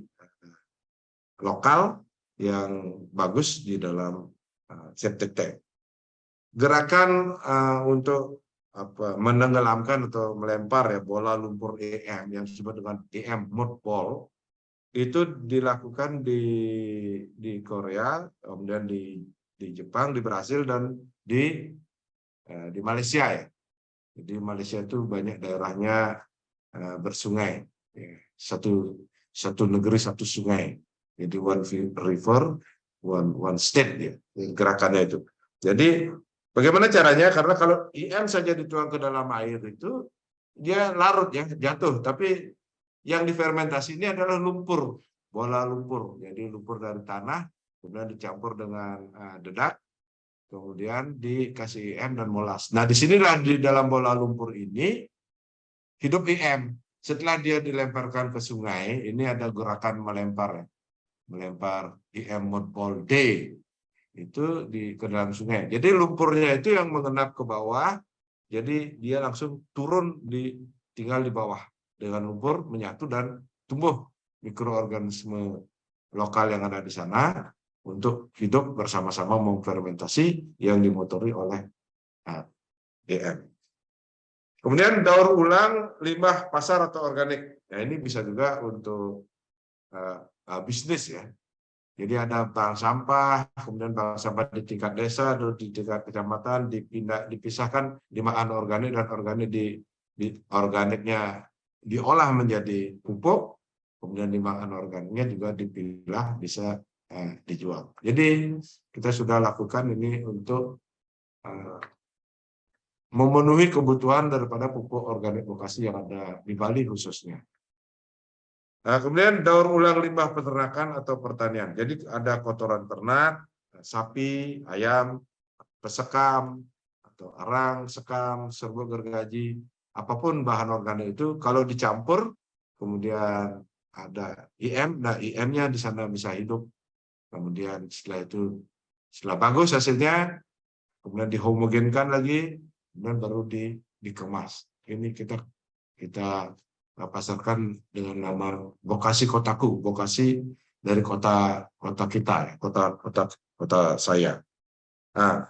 lokal yang bagus di dalam septic tank. Gerakan untuk menenggelamkan atau melempar ya bola lumpur EM yang disebut dengan EM mud ball itu dilakukan di Korea, kemudian di Jepang, di Brasil, dan di Malaysia ya. Jadi Malaysia itu banyak daerahnya bersungai, satu negeri satu sungai. Jadi one river, one state ya gerakannya itu. Jadi bagaimana caranya? Karena kalau IM saja dituang ke dalam air itu dia larut ya, jatuh. Tapi yang difermentasi ini adalah lumpur, bola lumpur. Jadi lumpur dari tanah, kemudian dicampur dengan dedak, kemudian dikasih IM dan molas. Nah, disinilah di dalam bola lumpur ini hidup IM. Setelah dia dilemparkan ke sungai, ini ada gerakan melempar IM Modpol D itu ke dalam sungai. Jadi lumpurnya itu yang mengendap ke bawah, jadi dia langsung turun tinggal di bawah dengan lumpur menyatu dan tumbuh mikroorganisme lokal yang ada di sana untuk hidup bersama-sama memfermentasi yang dimotori oleh IM. Kemudian daur ulang limbah pasar atau organik. Nah, ini bisa juga untuk bisnis ya. Jadi ada bank sampah, kemudian bank sampah di tingkat desa atau di tingkat kecamatan dipisahkan limbah anorganik dan organik organiknya diolah menjadi pupuk, kemudian limbah anorganiknya juga dipilah bisa dijual. Jadi kita sudah lakukan ini untuk memenuhi kebutuhan daripada pupuk organik lokasi yang ada di Bali khususnya. Nah, kemudian daur ulang limbah peternakan atau pertanian. Jadi ada kotoran ternak, sapi, ayam, pesekam, atau arang, sekam, serbuk gergaji, apapun bahan organik itu kalau dicampur, kemudian ada IM, nah IM-nya di sana bisa hidup. Kemudian setelah bagus hasilnya, kemudian dihomogenkan lagi, kemudian baru dikemas. Ini kita pasarkan dengan nama Bokasi Kotaku, Bokasi dari kota kita ya, kota saya. Nah,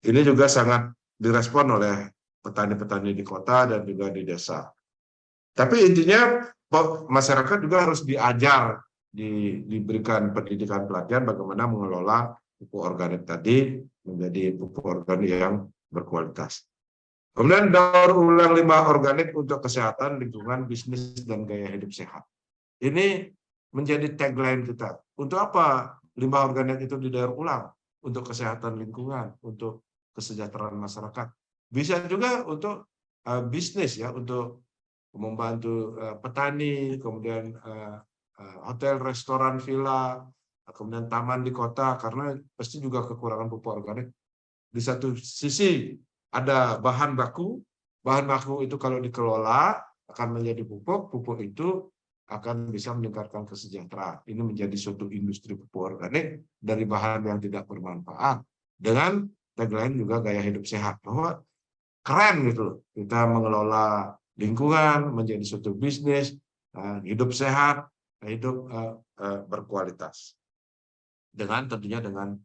ini juga sangat direspon oleh petani-petani di kota dan juga di desa. Tapi intinya masyarakat juga harus diajar, diberikan pendidikan pelatihan bagaimana mengelola pupuk organik tadi menjadi pupuk organik yang berkualitas. Kemudian daur ulang limbah organik untuk kesehatan, lingkungan, bisnis, dan gaya hidup sehat. Ini menjadi tagline kita. Untuk apa limbah organik itu didaur ulang? Untuk kesehatan lingkungan, untuk kesejahteraan masyarakat. Bisa juga untuk bisnis ya, untuk membantu petani, kemudian hotel, restoran, villa, kemudian taman di kota, karena pasti juga kekurangan pupuk organik. Di satu sisi ada bahan baku itu kalau dikelola akan menjadi pupuk itu akan bisa meningkatkan kesejahteraan. Ini menjadi suatu industri pupuk organik dari bahan yang tidak bermanfaat. Dengan tagline juga gaya hidup sehat, bahwa keren gitu kita mengelola lingkungan menjadi suatu bisnis, hidup sehat, hidup berkualitas. Tentunya dengan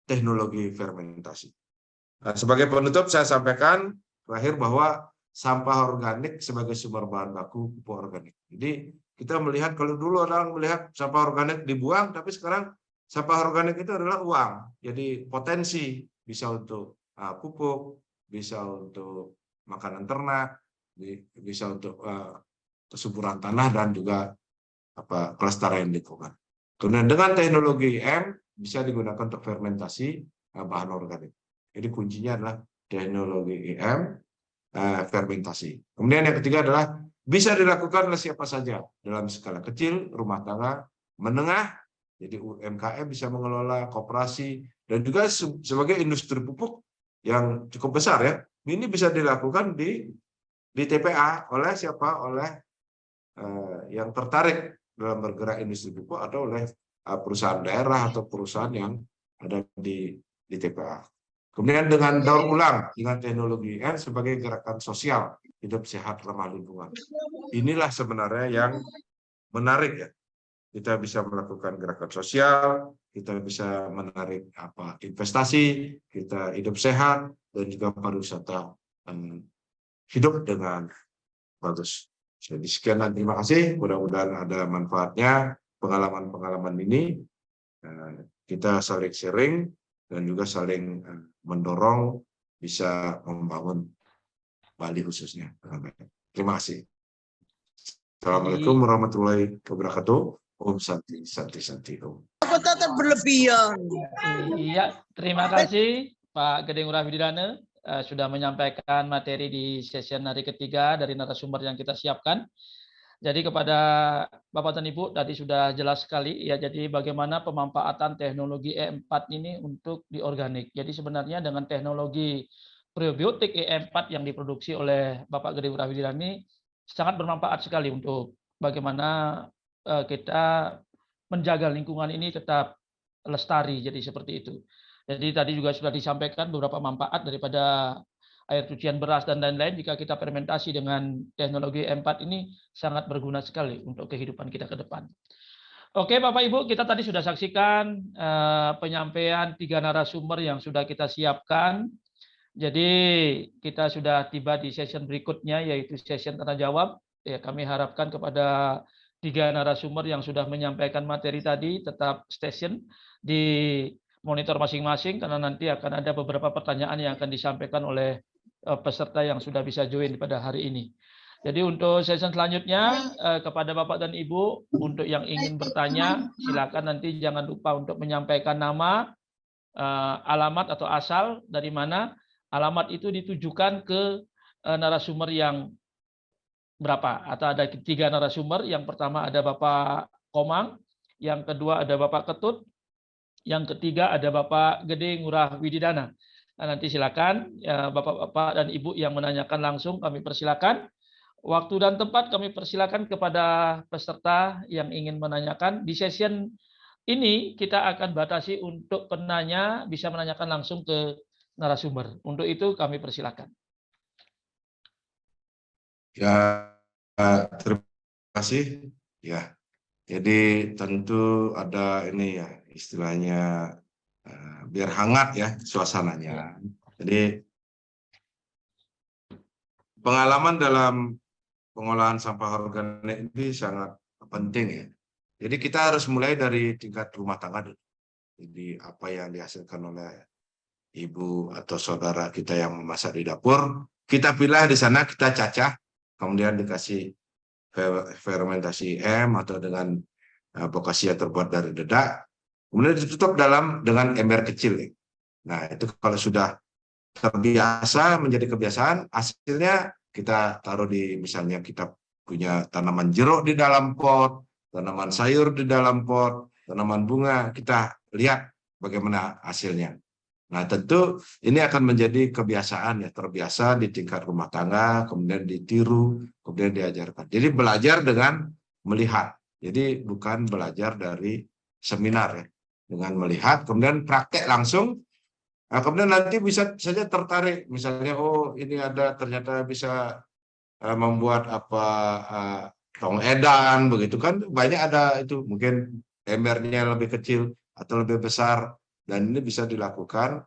teknologi fermentasi. Nah, sebagai penutup saya sampaikan terakhir bahwa sampah organik sebagai sumber bahan baku pupuk organik. Jadi kita melihat, kalau dulu orang melihat sampah organik dibuang, tapi sekarang sampah organik itu adalah uang. Jadi potensi bisa untuk pupuk, bisa untuk makanan ternak, bisa untuk kesuburan tanah dan juga kelestarian lingkungan. Kemudian dengan teknologi IM bisa digunakan untuk fermentasi bahan organik. Jadi kuncinya adalah teknologi IM fermentasi. Kemudian yang ketiga adalah bisa dilakukan oleh siapa saja dalam skala kecil, rumah tangga, menengah, jadi UMKM bisa mengelola, koperasi, dan juga sebagai industri pupuk yang cukup besar ya. Ini bisa dilakukan di TPA oleh siapa? Oleh yang tertarik dalam bergerak industri pupuk atau oleh perusahaan daerah atau perusahaan yang ada di TPA. Kemudian dengan daur ulang dengan teknologi IM sebagai gerakan sosial hidup sehat ramah lingkungan. Inilah sebenarnya yang menarik ya. Kita bisa melakukan gerakan sosial, kita bisa menarik investasi, kita hidup sehat dan juga pariwisata hidup dengan bagus. Jadi sekian dan terima kasih. Mudah-mudahan ada manfaatnya pengalaman-pengalaman ini. Kita saling sharing dan juga saling mendorong bisa membangun Bali khususnya. Terima kasih. Assalamualaikum warahmatullahi wabarakatuh. Om Santi, Santi, Santi. Aku tetap berlebihan. Iya, terima kasih Pak Gedeng Urah Wididana sudah menyampaikan materi di session hari ketiga dari narasumber yang kita siapkan. Jadi kepada Bapak dan Ibu tadi sudah jelas sekali ya, jadi bagaimana pemanfaatan teknologi E4 ini untuk di organik. Jadi sebenarnya dengan teknologi probiotik E4 yang diproduksi oleh Bapak Gede Wirawidiran ini sangat bermanfaat sekali untuk bagaimana kita menjaga lingkungan ini tetap lestari, jadi seperti itu. Jadi tadi juga sudah disampaikan beberapa manfaat daripada air cucian beras dan lain-lain. Jika kita fermentasi dengan teknologi E4 ini sangat berguna sekali untuk kehidupan kita ke depan. Oke Bapak Ibu, kita tadi sudah saksikan penyampaian 3 narasumber yang sudah kita siapkan. Jadi kita sudah tiba di session berikutnya, yaitu session tanya jawab. Ya, kami harapkan kepada 3 narasumber yang sudah menyampaikan materi tadi tetap station di monitor masing-masing, karena nanti akan ada beberapa pertanyaan yang akan disampaikan oleh peserta yang sudah bisa join pada hari ini. Jadi untuk session selanjutnya kepada Bapak dan Ibu, untuk yang ingin bertanya silakan nanti jangan lupa untuk menyampaikan nama, alamat atau asal dari mana. Alamat itu ditujukan ke narasumber yang berapa, atau ada 3 narasumber. Yang pertama ada Bapak Komang, yang kedua ada Bapak Ketut, yang ketiga ada Bapak Gede Ngurah Wididana. Nah, nanti silakan ya, Bapak-bapak dan Ibu yang menanyakan langsung kami persilakan. Waktu dan tempat kami persilakan kepada peserta yang ingin menanyakan. Di session ini kita akan batasi untuk penanya bisa menanyakan langsung ke narasumber. Untuk itu kami persilakan. Ya, terima kasih. Ya, jadi tentu ada ini ya istilahnya biar hangat ya suasananya. Jadi pengalaman dalam pengolahan sampah organik ini sangat penting ya. Jadi kita harus mulai dari tingkat rumah tangga dulu. Jadi apa yang dihasilkan oleh ibu atau saudara kita yang memasak di dapur, kita pilah di sana, kita cacah, kemudian dikasih fermentasi atau dengan bokasia terbuat dari dedak, kemudian ditutup dengan ember kecil. Nah, itu kalau sudah terbiasa menjadi kebiasaan, hasilnya kita taruh di, misalnya kita punya tanaman jeruk di dalam pot, tanaman sayur di dalam pot, tanaman bunga, kita lihat bagaimana hasilnya. Nah, tentu ini akan menjadi kebiasaan ya, terbiasa di tingkat rumah tangga, kemudian ditiru, kemudian diajarkan. Jadi belajar dengan melihat. Jadi bukan belajar dari seminar ya, dengan melihat, kemudian praktek langsung. Nah, kemudian nanti bisa saja tertarik, misalnya oh ini ada ternyata bisa membuat apa tong edan begitu kan, banyak ada itu, mungkin embernya lebih kecil atau lebih besar, dan ini bisa dilakukan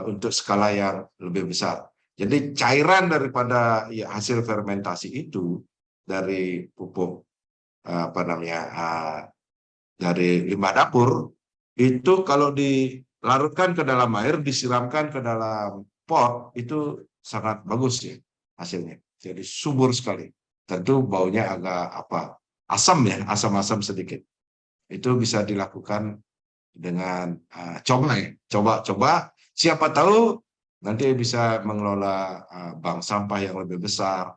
untuk skala yang lebih besar. Jadi cairan daripada ya, hasil fermentasi itu dari pupuk apa namanya dari limbah dapur itu kalau dilarutkan ke dalam air, disiramkan ke dalam pot, itu sangat bagus ya hasilnya. Jadi subur sekali. Tentu baunya agak asam ya, asam-asam sedikit. Itu bisa dilakukan dengan coba. Siapa tahu nanti bisa mengelola bank sampah yang lebih besar,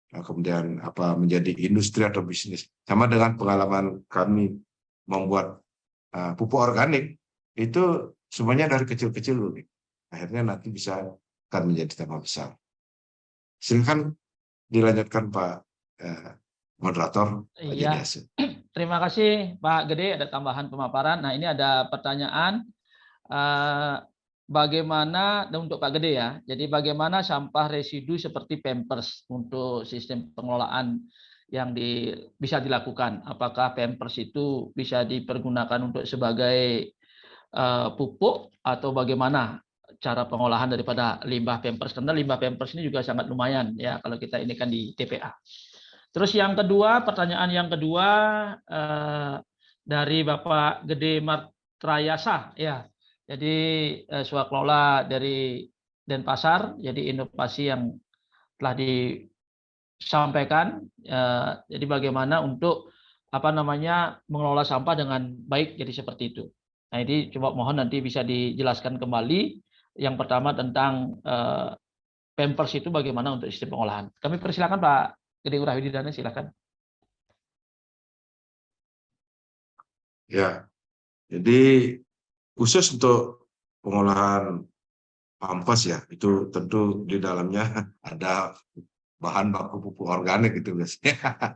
kemudian menjadi industri atau bisnis. Sama dengan pengalaman kami membuat pupuk organik, itu semuanya dari kecil-kecil dulu. Akhirnya nanti bisa akan menjadi tambah besar. Silakan dilanjutkan Pak moderator. Iya. Terima kasih Pak Gede, ada tambahan pemaparan. Nah, ini ada pertanyaan bagaimana untuk Pak Gede ya. Jadi bagaimana sampah residu seperti Pampers untuk sistem pengelolaan yang bisa dilakukan? Apakah Pampers itu bisa dipergunakan untuk sebagai pupuk atau bagaimana cara pengolahan daripada limbah Pampers? Karena limbah Pampers ini juga sangat lumayan ya kalau kita ini kan di TPA. Terus yang kedua, pertanyaan yang kedua dari Bapak Gede Martrayasa ya. Jadi swakelola dari Denpasar, jadi inovasi yang telah disampaikan. Jadi bagaimana untuk mengelola sampah dengan baik, jadi seperti itu. Nah, ini coba mohon nanti bisa dijelaskan kembali Yang pertama tentang Pampers itu bagaimana untuk sistem pengolahan. Kami persilakan Pak Gede Ngurah-Wididana, silakan. Ya, jadi khusus untuk pengolahan Pampers ya, itu tentu di dalamnya ada bahan baku pupuk organik gitu biasanya.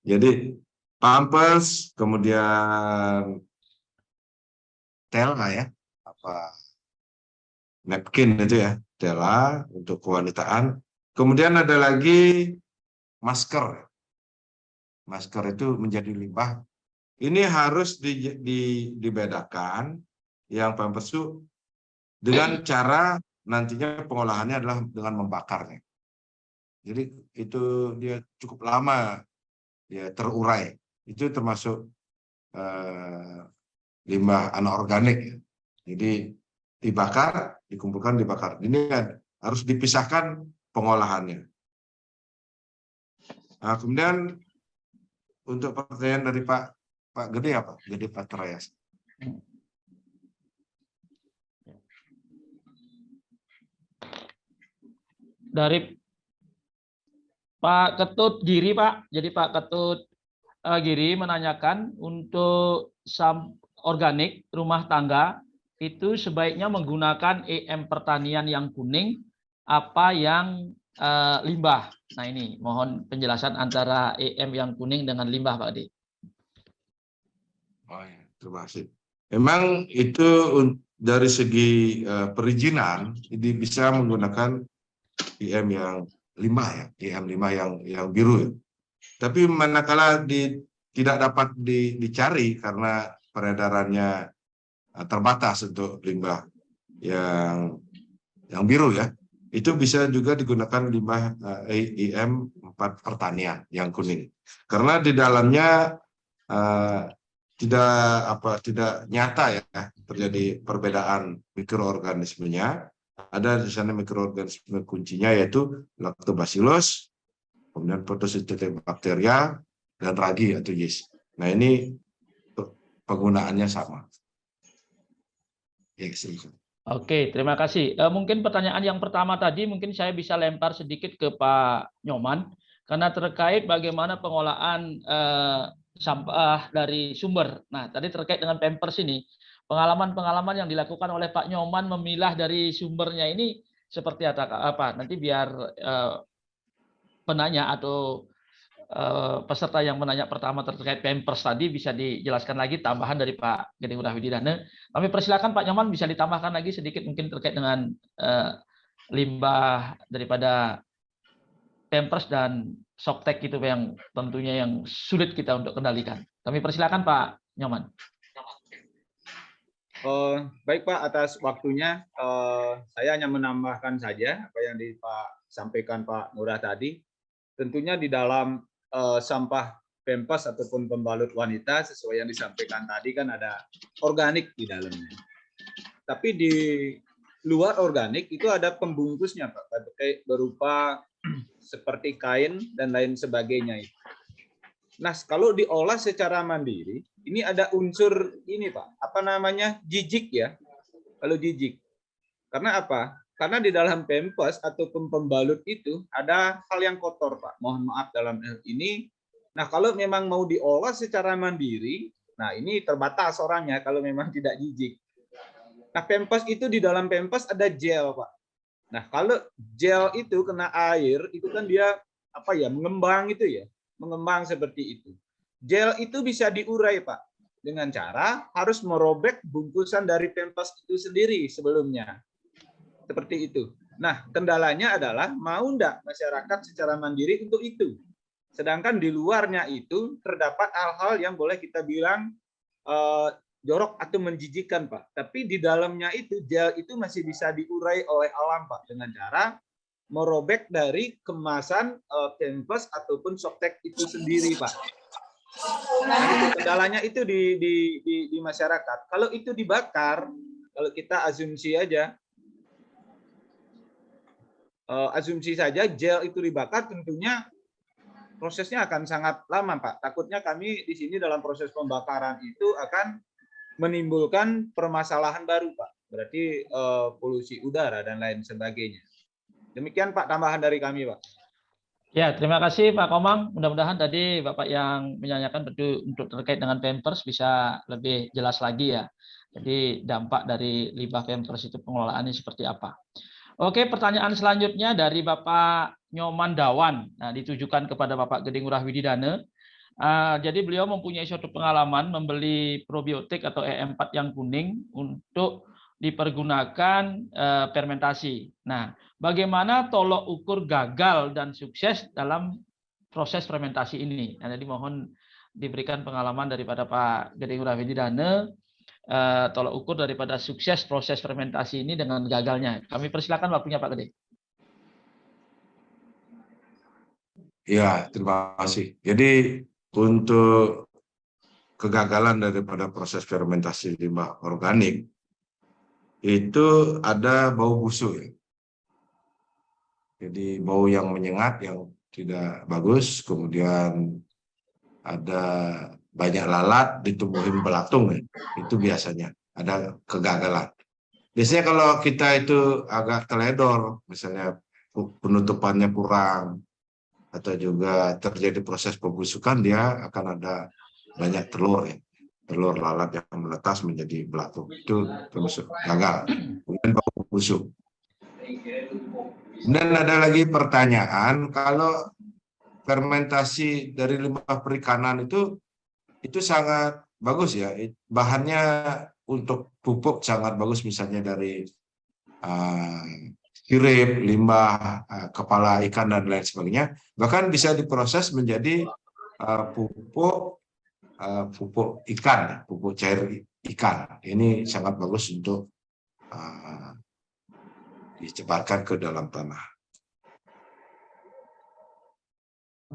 Jadi Pampers, kemudian Tela ya, napkin itu ya, Tela untuk kewanitaan. Kemudian ada lagi masker. Masker itu menjadi limbah. Ini harus dibedakan yang Pampers itu dengan cara nantinya pengolahannya adalah dengan membakarnya. Jadi itu dia cukup lama dia terurai. Itu termasuk limbah anorganik. Ya. Jadi dibakar, dikumpulkan, dibakar. Ini harus dipisahkan pengolahannya. Nah, kemudian untuk pertanyaan dari Pak Gede apa? Gede Patrayas. Dari Pak Ketut Giri, Pak. Jadi Pak Ketut Giri menanyakan untuk organik rumah tangga itu sebaiknya menggunakan EM pertanian yang kuning apa yang limbah. Nah ini mohon penjelasan antara EM yang kuning dengan limbah Pak Ade. Oh ya, terima kasih. Memang itu dari segi perizinan ini bisa menggunakan EM yang limbah ya, EM limbah yang biru ya. Tapi manakala tidak dapat dicari karena peredarannya terbatas untuk limbah yang biru ya, itu bisa juga digunakan limbah EM 4 pertanian yang kuning. Karena di dalamnya tidak nyata ya terjadi perbedaan mikroorganismenya. Ada di sana mikroorganisme kuncinya yaitu Lactobacillus, kemudian Photosynthetic Bacteria, dan ragi atau yeast. Nah ini penggunaannya sama. Ya, Oke, terima kasih. Mungkin pertanyaan yang pertama tadi mungkin saya bisa lempar sedikit ke Pak Nyoman karena terkait bagaimana pengolahan sampah dari sumber. Nah, tadi terkait dengan Pampers ini, pengalaman-pengalaman yang dilakukan oleh Pak Nyoman memilah dari sumbernya ini seperti apa? Nanti biar penanya atau peserta yang menanya pertama terkait Pampers tadi bisa dijelaskan lagi tambahan dari Pak Gede Ngurah-Wididana. Kami persilakan Pak Nyoman bisa ditambahkan lagi sedikit mungkin terkait dengan limbah daripada Pampers dan Softek itu yang tentunya yang sulit kita untuk kendalikan. Kami persilakan Pak Nyoman. Baik Pak, atas waktunya saya hanya menambahkan saja apa yang disampaikan Pak Ngurah tadi. Tentunya di dalam sampah Pampers ataupun pembalut wanita sesuai yang disampaikan tadi kan ada organik di dalamnya. Tapi di luar organik itu ada pembungkusnya Pak, berupa seperti kain dan lain sebagainya. Nah, kalau diolah secara mandiri, ini ada unsur ini Pak, apa namanya? Jijik ya. Kalau jijik. Karena apa? Karena di dalam Pampers ataupun pembalut itu ada hal yang kotor, Pak. Mohon maaf dalam hal ini. Nah, kalau memang mau diolah secara mandiri, nah ini terbatas orangnya kalau memang tidak jijik. Nah, Pampers itu di dalam Pampers ada gel, Pak. Nah, kalau gel itu kena air, itu kan dia apa ya, mengembang itu ya. Mengembang seperti itu. Gel itu bisa diurai, Pak. Dengan cara harus merobek bungkusan dari Pampers itu sendiri sebelumnya. Seperti itu. Nah, kendalanya adalah mau enggak masyarakat secara mandiri untuk itu. Sedangkan di luarnya itu terdapat hal-hal yang boleh kita bilang jorok atau menjijikkan, Pak. Tapi di dalamnya itu gel itu masih bisa diurai oleh alam, Pak, dengan cara merobek dari kemasan Pampers ataupun Softek itu sendiri, Pak. Nah, itu kendalanya itu di masyarakat. Kalau itu dibakar, kalau kita asumsi aja, asumsi saja gel itu dibakar, tentunya prosesnya akan sangat lama, Pak. Takutnya kami di sini dalam proses pembakaran itu akan menimbulkan permasalahan baru, Pak. berarti polusi udara dan lain sebagainya. Demikian Pak tambahan dari kami, Pak. Ya, terima kasih Pak Komang. Mudah-mudahan tadi Bapak yang menanyakan untuk terkait dengan Pampers bisa lebih jelas lagi ya. Jadi dampak dari limbah Pampers itu pengelolaannya seperti apa. Oke, pertanyaan selanjutnya dari Bapak Nyoman Dawan. Nah, ditujukan kepada Bapak Gede Ngurah Wididana. Jadi beliau mempunyai suatu pengalaman membeli probiotik atau E4 yang kuning untuk dipergunakan fermentasi. Nah, bagaimana tolok ukur gagal dan sukses dalam proses fermentasi ini? Nah, jadi mohon diberikan pengalaman daripada Pak Gede Ngurah Wididana, tolok ukur daripada sukses proses fermentasi ini dengan gagalnya. Kami persilakan waktunya Pak Gede. Ya, terima kasih. Jadi untuk kegagalan daripada proses fermentasi limbah organik itu ada bau busuk ya. Jadi bau yang menyengat yang tidak bagus, kemudian ada banyak lalat ditumbuhin belatung ya. Itu biasanya ada kegagalan. Biasanya kalau kita itu agak teledor, misalnya penutupannya kurang atau juga terjadi proses pembusukan, dia akan ada banyak telur ya. Telur lalat yang menetas menjadi belatung. Itu termasuk gagal. Kemudian bau busuk. Dan ada lagi pertanyaan, kalau fermentasi dari limbah perikanan itu sangat bagus ya. Bahannya untuk pupuk sangat bagus, misalnya dari sirip, limbah, kepala ikan dan lain sebagainya. Bahkan bisa diproses menjadi pupuk ikan, pupuk cair ikan. Ini sangat bagus untuk dicebarkan ke dalam tanah.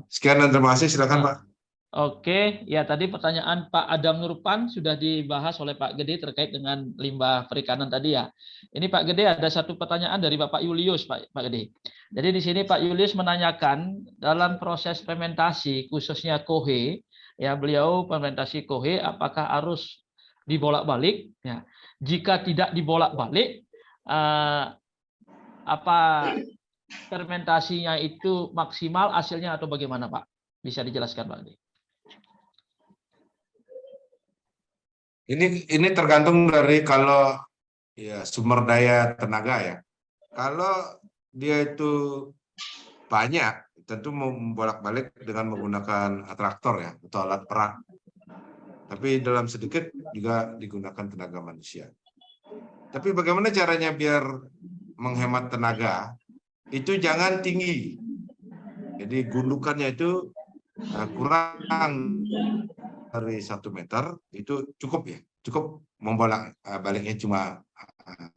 Sekian dan terima kasih. Silakan Pak. Oke, ya tadi pertanyaan Pak Adam Nurpan sudah dibahas oleh Pak Gede terkait dengan limbah perikanan tadi ya. Ini Pak Gede ada satu pertanyaan dari Bapak Julius, Pak Gede. Jadi di sini Pak Julius menanyakan dalam proses fermentasi khususnya kohe, ya beliau fermentasi kohe apakah harus dibolak-balik? Ya. Jika tidak dibolak-balik, apa fermentasinya itu maksimal hasilnya atau bagaimana Pak? Bisa dijelaskan Pak Gede? Ini tergantung dari kalau ya sumber daya tenaga ya. Kalau dia itu banyak, tentu mau bolak-balik dengan menggunakan traktor ya atau alat perak. Tapi dalam sedikit juga digunakan tenaga manusia. Tapi bagaimana caranya biar menghemat tenaga? Itu jangan tinggi. Jadi gundukannya itu kurang dari 1 meter, itu cukup ya. Cukup membolak baliknya cuma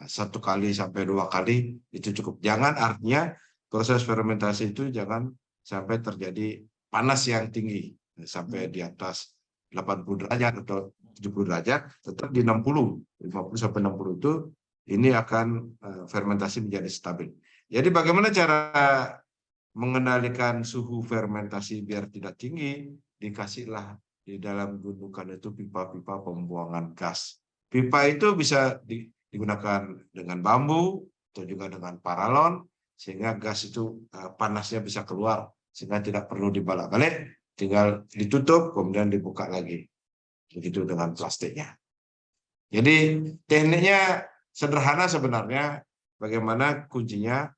1 kali sampai 2 kali, itu cukup. Jangan, artinya proses fermentasi itu jangan sampai terjadi panas yang tinggi sampai di atas 80 derajat atau 70 derajat, tetap di 50 sampai 60 itu ini akan fermentasi menjadi stabil. Jadi bagaimana cara mengendalikan suhu fermentasi biar tidak tinggi? Dikasihlah di dalam gundukan itu pipa-pipa pembuangan gas. Pipa itu bisa digunakan dengan bambu atau juga dengan paralon, sehingga gas itu panasnya bisa keluar, sehingga tidak perlu dibolak-balik, tinggal ditutup kemudian dibuka lagi. Begitu dengan plastiknya. Jadi tekniknya sederhana sebenarnya, bagaimana kuncinya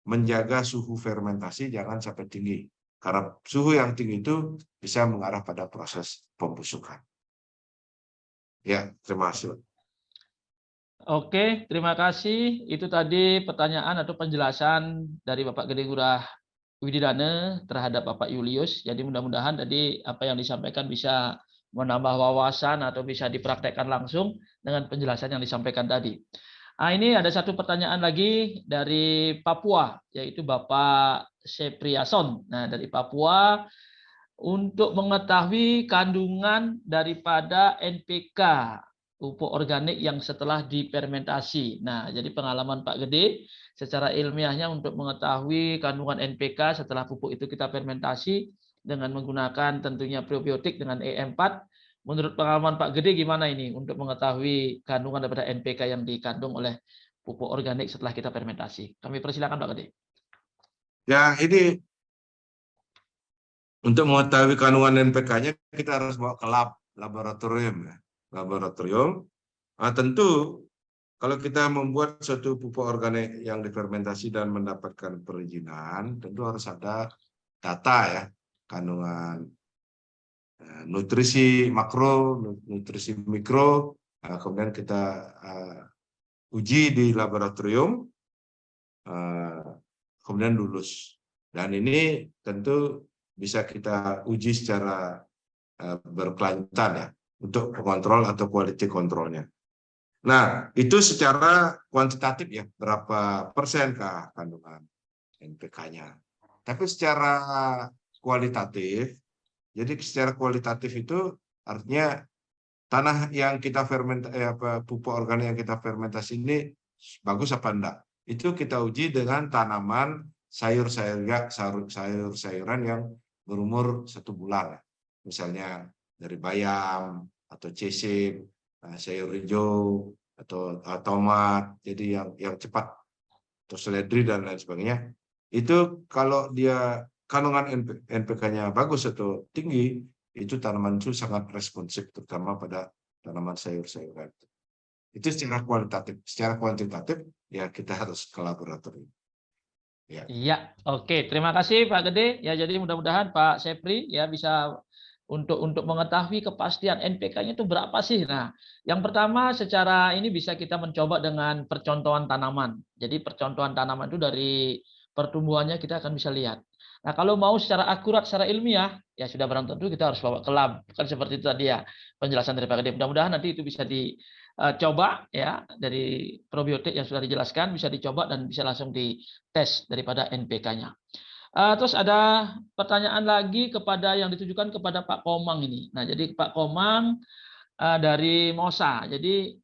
menjaga suhu fermentasi jangan sampai tinggi. Karena suhu yang tinggi itu bisa mengarah pada proses pembusukan. Ya, terima kasih. Oke, terima kasih. Itu tadi pertanyaan atau penjelasan dari Bapak Gede Ngurah Wididana terhadap Bapak Julius. Jadi mudah-mudahan tadi apa yang disampaikan bisa menambah wawasan atau bisa dipraktekkan langsung dengan penjelasan yang disampaikan tadi. Ini ada satu pertanyaan lagi dari Papua, yaitu Bapak Sepriason. Nah, dari Papua, untuk mengetahui kandungan daripada NPK pupuk organik yang setelah difermentasi. Nah, jadi pengalaman Pak Gede secara ilmiahnya untuk mengetahui kandungan NPK setelah pupuk itu kita fermentasi dengan menggunakan tentunya probiotik dengan E4, Menurut pengalaman Pak Gede gimana ini untuk mengetahui kandungan daripada NPK yang dikandung oleh pupuk organik setelah kita fermentasi? Kami persilakan Pak Gede. Ya, ini untuk mengetahui kandungan NPK-nya kita harus bawa ke laboratorium ya. Laboratorium. Nah, tentu kalau kita membuat suatu pupuk organik yang difermentasi dan mendapatkan perizinan, tentu harus ada data ya, kandungan nutrisi makro, nutrisi mikro, kemudian kita uji di laboratorium, kemudian lulus. Dan ini tentu bisa kita uji secara berkelanjutan ya, untuk pengontrol atau quality controlnya. Nah, itu secara kuantitatif ya, berapa persen kandungan NPK-nya. Tapi secara kualitatif, jadi secara kualitatif itu artinya tanah yang kita pupuk organik yang kita fermentasi ini bagus apa enggak? Itu kita uji dengan tanaman sayur-sayuran yang berumur 1 bulan. Misalnya dari bayam atau cesip, sayur hijau atau tomat, jadi yang cepat, atau seledri dan lain sebagainya. Itu kalau dia kandungan NPK-nya bagus atau tinggi, itu tanaman itu sangat responsif, terutama pada tanaman sayur-sayuran. Itu secara kualitatif. Secara kuantitatif ya kita harus ke laboratorium. Ya. Iya, oke. Terima kasih Pak Gede. Ya, jadi mudah-mudahan Pak Sepri ya bisa untuk mengetahui kepastian NPK-nya itu berapa sih. Nah, yang pertama secara ini bisa kita mencoba dengan percontohan tanaman. Jadi percontohan tanaman itu dari pertumbuhannya kita akan bisa lihat. Nah, kalau mau secara akurat, secara ilmiah, ya sudah barang tentu kita harus bawa ke lab. Kan seperti itu tadi ya penjelasan dari Pak Gede. Mudah-mudahan nanti itu bisa dicoba ya, dari probiotik yang sudah dijelaskan bisa dicoba dan bisa langsung dites daripada NPK-nya. Terus ada pertanyaan lagi yang ditujukan kepada Pak Komang ini. Nah, jadi Pak Komang dari Mosa. Jadi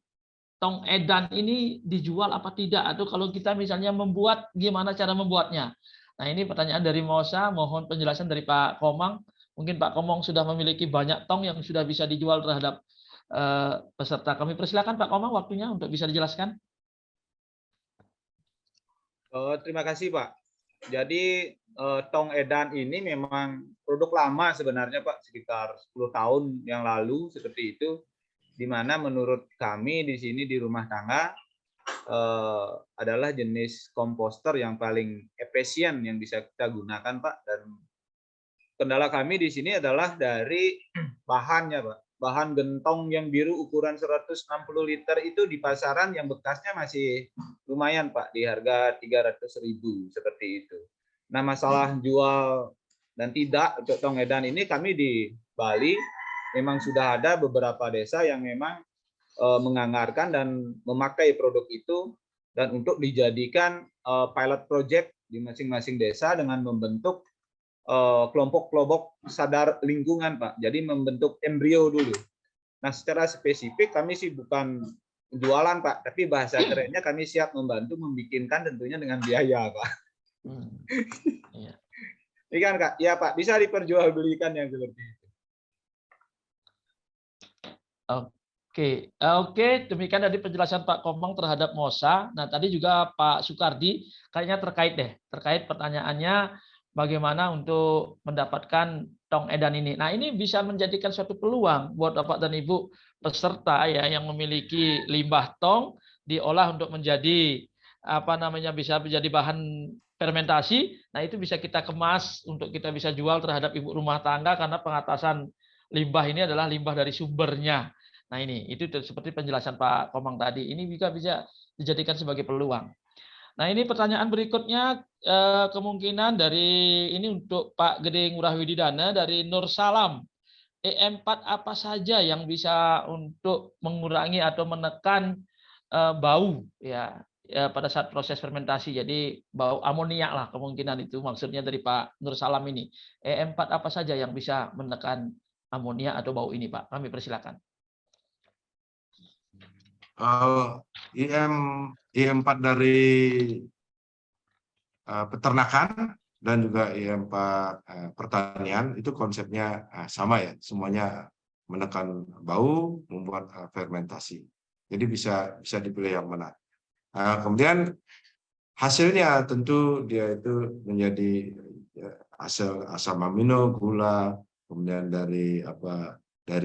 tong edan ini dijual apa tidak? Atau kalau kita misalnya membuat, gimana cara membuatnya? Nah, ini pertanyaan dari Mosa. Mohon penjelasan dari Pak Komang. Mungkin Pak Komang sudah memiliki banyak tong yang sudah bisa dijual terhadap peserta. Kami persilakan Pak Komang waktunya untuk bisa dijelaskan. Terima kasih Pak. Jadi tong edan ini memang produk lama sebenarnya Pak, sekitar 10 tahun yang lalu seperti itu, di mana menurut kami di sini di rumah tangga adalah jenis komposter yang paling efisien yang bisa kita gunakan Pak. Dan kendala kami di sini adalah dari bahannya Pak. Bahan gentong yang biru ukuran 160 liter itu di pasaran yang bekasnya masih lumayan Pak, di harga 300.000 seperti itu. Nah, masalah jual dan tidak untuk tong edan ini, kami di Bali memang sudah ada beberapa desa yang memang menganggarkan dan memakai produk itu, dan untuk dijadikan pilot project di masing-masing desa dengan membentuk kelompok-kelompok sadar lingkungan Pak. Jadi membentuk embrio dulu. Nah, secara spesifik kami sih bukan jualan Pak, tapi bahasa kerennya kami siap membantu membikinkan, tentunya dengan biaya Pak. Iya. Ini kan Kak, ya Pak, bisa diperjualbelikan yang seperti itu. Oke, demikian tadi penjelasan Pak Komang terhadap Mosa. Nah, tadi juga Pak Sukardi kayaknya terkait pertanyaannya bagaimana untuk mendapatkan tong edan ini. Nah, ini bisa menjadikan suatu peluang buat Bapak dan Ibu peserta ya yang memiliki limbah tong diolah untuk menjadi bisa menjadi bahan fermentasi. Nah, itu bisa kita kemas untuk kita bisa jual terhadap ibu rumah tangga, karena pengatasan limbah ini adalah limbah dari sumbernya. Nah, ini itu seperti penjelasan Pak Komang tadi. Ini juga bisa dijadikan sebagai peluang. Nah, ini pertanyaan berikutnya kemungkinan dari ini untuk Pak Gede Ngurah Wididana dari Nur Salam. E4 apa saja yang bisa untuk mengurangi atau menekan bau ya pada saat proses fermentasi. Jadi bau amoniak lah kemungkinan itu maksudnya dari Pak Nur Salam ini. E4 apa saja yang bisa menekan amoniak atau bau ini Pak? Kami persilakan. IM4 dari peternakan dan juga IM4 pertanian itu konsepnya sama ya, semuanya menekan bau, membuat fermentasi. Jadi bisa dipilih yang mana. Kemudian hasilnya tentu dia itu menjadi asam amino, gula, kemudian dari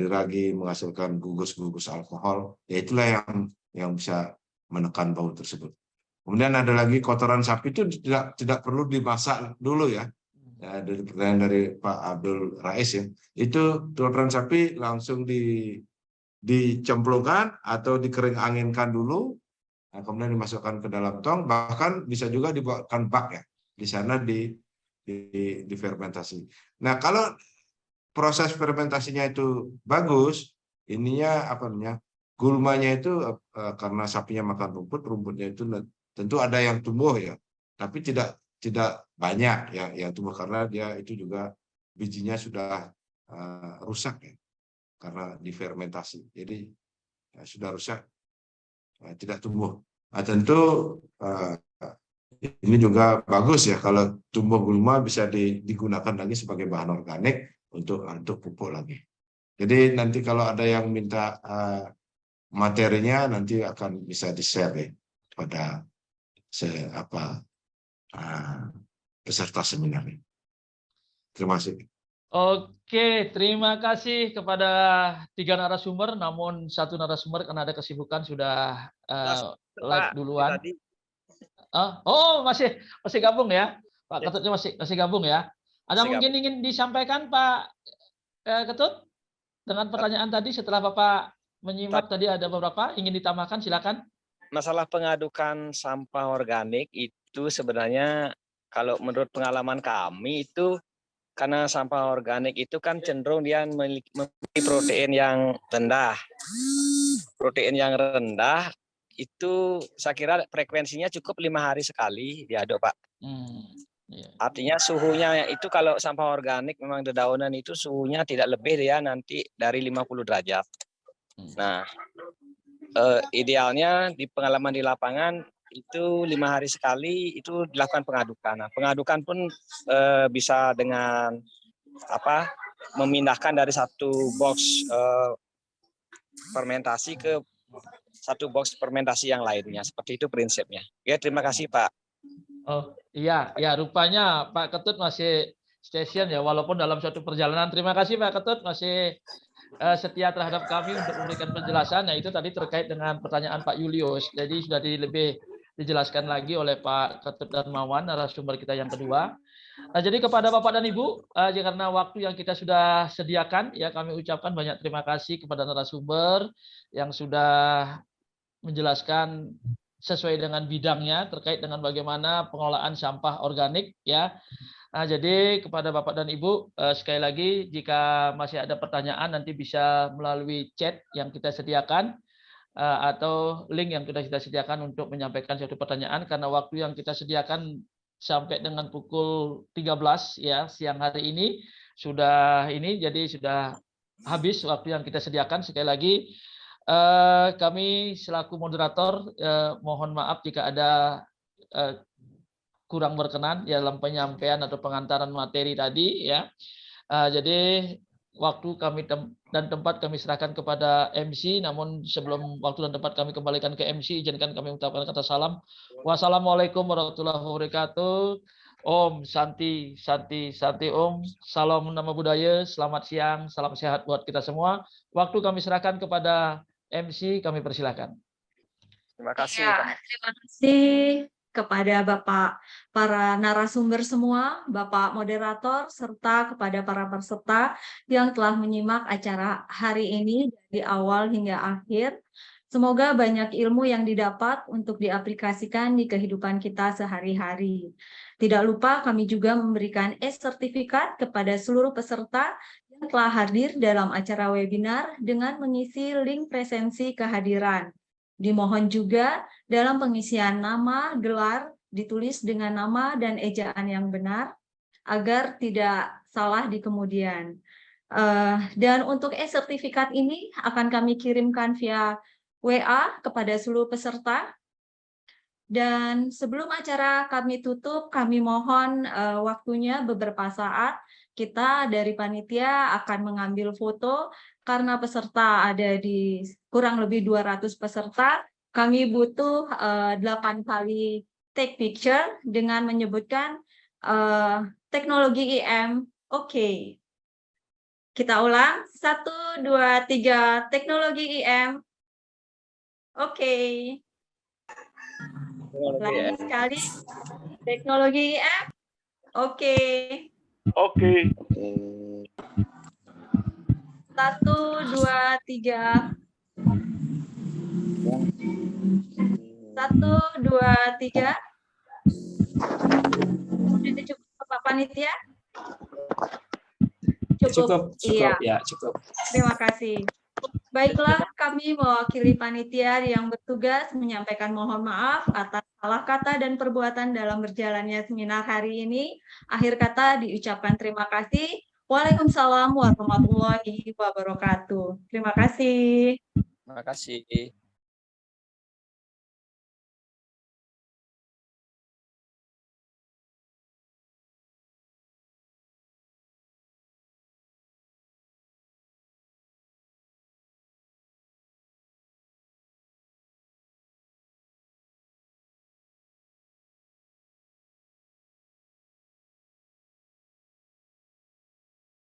ragi menghasilkan gugus-gugus alkohol. Ya itulah yang bisa menekan bau tersebut. Kemudian ada lagi kotoran sapi itu tidak perlu dimasak dulu ya. Dari pertanyaan dari Pak Abdul Rais ya, itu kotoran sapi langsung dicemplungkan atau dikering anginkan dulu, kemudian dimasukkan ke dalam tong, bahkan bisa juga dibuatkan bak ya, di sana difermentasi. Nah kalau proses fermentasinya itu bagus, gulmanya itu karena sapinya makan rumput, rumputnya itu tentu ada yang tumbuh ya, tapi tidak banyak ya yang tumbuh karena dia itu juga bijinya sudah rusak ya karena difermentasi. Jadi sudah rusak, tidak tumbuh. Nah, tentu ini juga bagus ya kalau tumbuh gulma bisa digunakan lagi sebagai bahan organik untuk pupuk lagi. Jadi nanti kalau ada yang minta materinya nanti akan bisa di-share ya pada peserta seminar ini. Terima kasih. Oke, terima kasih kepada 3 narasumber, namun 1 narasumber karena ada kesibukan sudah live duluan. Oh, masih gabung ya, Pak Ketutnya masih gabung ya. Ada mungkin ingin disampaikan Pak Ketut dengan pertanyaan tadi setelah Bapak menyimak tadi ada beberapa ingin ditambahkan, silakan. Masalah pengadukan sampah organik itu sebenarnya kalau menurut pengalaman kami itu karena sampah organik itu kan cenderung dia memiliki protein yang rendah. Protein yang rendah itu saya kira frekuensinya cukup 5 hari sekali diaduk, Pak. Artinya suhunya itu kalau sampah organik memang dedaunan itu suhunya tidak lebih dia nanti dari 50 derajat. Nah, idealnya di pengalaman di lapangan itu 5 hari sekali itu dilakukan pengadukan. Nah, pengadukan pun bisa dengan memindahkan dari satu box fermentasi ke satu box fermentasi yang lainnya. Seperti itu prinsipnya. Ya, terima kasih Pak. Oh iya, ya rupanya Pak Ketut masih station ya, walaupun dalam suatu perjalanan. Terima kasih Pak Ketut masih setia terhadap kami untuk memberikan penjelasan. Nah itu tadi terkait dengan pertanyaan Pak Julius. Jadi sudah lebih dijelaskan lagi oleh Pak Ketut Darmawan, narasumber kita yang kedua. Nah, jadi kepada Bapak dan Ibu, karena waktu yang kita sudah sediakan, ya kami ucapkan banyak terima kasih kepada narasumber yang sudah menjelaskan sesuai dengan bidangnya terkait dengan bagaimana pengelolaan sampah organik, ya. Nah, jadi kepada Bapak dan Ibu, sekali lagi jika masih ada pertanyaan nanti bisa melalui chat yang kita sediakan atau link yang kita sediakan untuk menyampaikan suatu pertanyaan karena waktu yang kita sediakan sampai dengan pukul 13 ya siang hari ini jadi sudah habis waktu yang kita sediakan. Sekali lagi kami selaku moderator mohon maaf jika ada kurang berkenan ya dalam penyampaian atau pengantaran materi tadi ya. Jadi waktu kami dan tempat kami serahkan kepada MC, namun sebelum waktu dan tempat kami kembalikan ke MC, izinkan kami mengucapkan kata salam. Wassalamualaikum warahmatullahi wabarakatuh. Om Santi Santi Santi Om. Salam nama budaya. Selamat siang. Salam sehat buat kita semua. Waktu kami serahkan kepada MC, kami persilakan. Terima kasih. Ya, terima kasih kepada Bapak para narasumber semua, Bapak moderator, serta kepada para peserta yang telah menyimak acara hari ini dari awal hingga akhir. Semoga banyak ilmu yang didapat untuk diaplikasikan di kehidupan kita sehari-hari. Tidak lupa kami juga memberikan e-sertifikat kepada seluruh peserta yang telah hadir dalam acara webinar dengan mengisi link presensi kehadiran. Dimohon juga dalam pengisian nama, gelar, ditulis dengan nama dan ejaan yang benar, agar tidak salah di kemudian. Dan untuk e-sertifikat ini akan kami kirimkan via WA kepada seluruh peserta. Dan sebelum acara kami tutup, kami mohon waktunya beberapa saat. Kita dari panitia akan mengambil foto karena peserta ada di kurang lebih 200 peserta. Kami butuh 8 kali take picture dengan menyebutkan teknologi IM. Oke. Kita ulang. 1, 2, 3. Teknologi IM. Oke. Lagi sekali. Teknologi IM. Oke. Oke. 1, 2, 3. 1, 2, 3. Sudah cukup Pak Panitia? Cukup. Iya. Ya, cukup. Terima kasih. Baiklah, kami mewakili panitia yang bertugas menyampaikan mohon maaf atas salah kata dan perbuatan dalam berjalannya seminar hari ini. Akhir kata diucapkan terima kasih. Waalaikumsalam warahmatullahi wabarakatuh. Terima kasih. Terima kasih.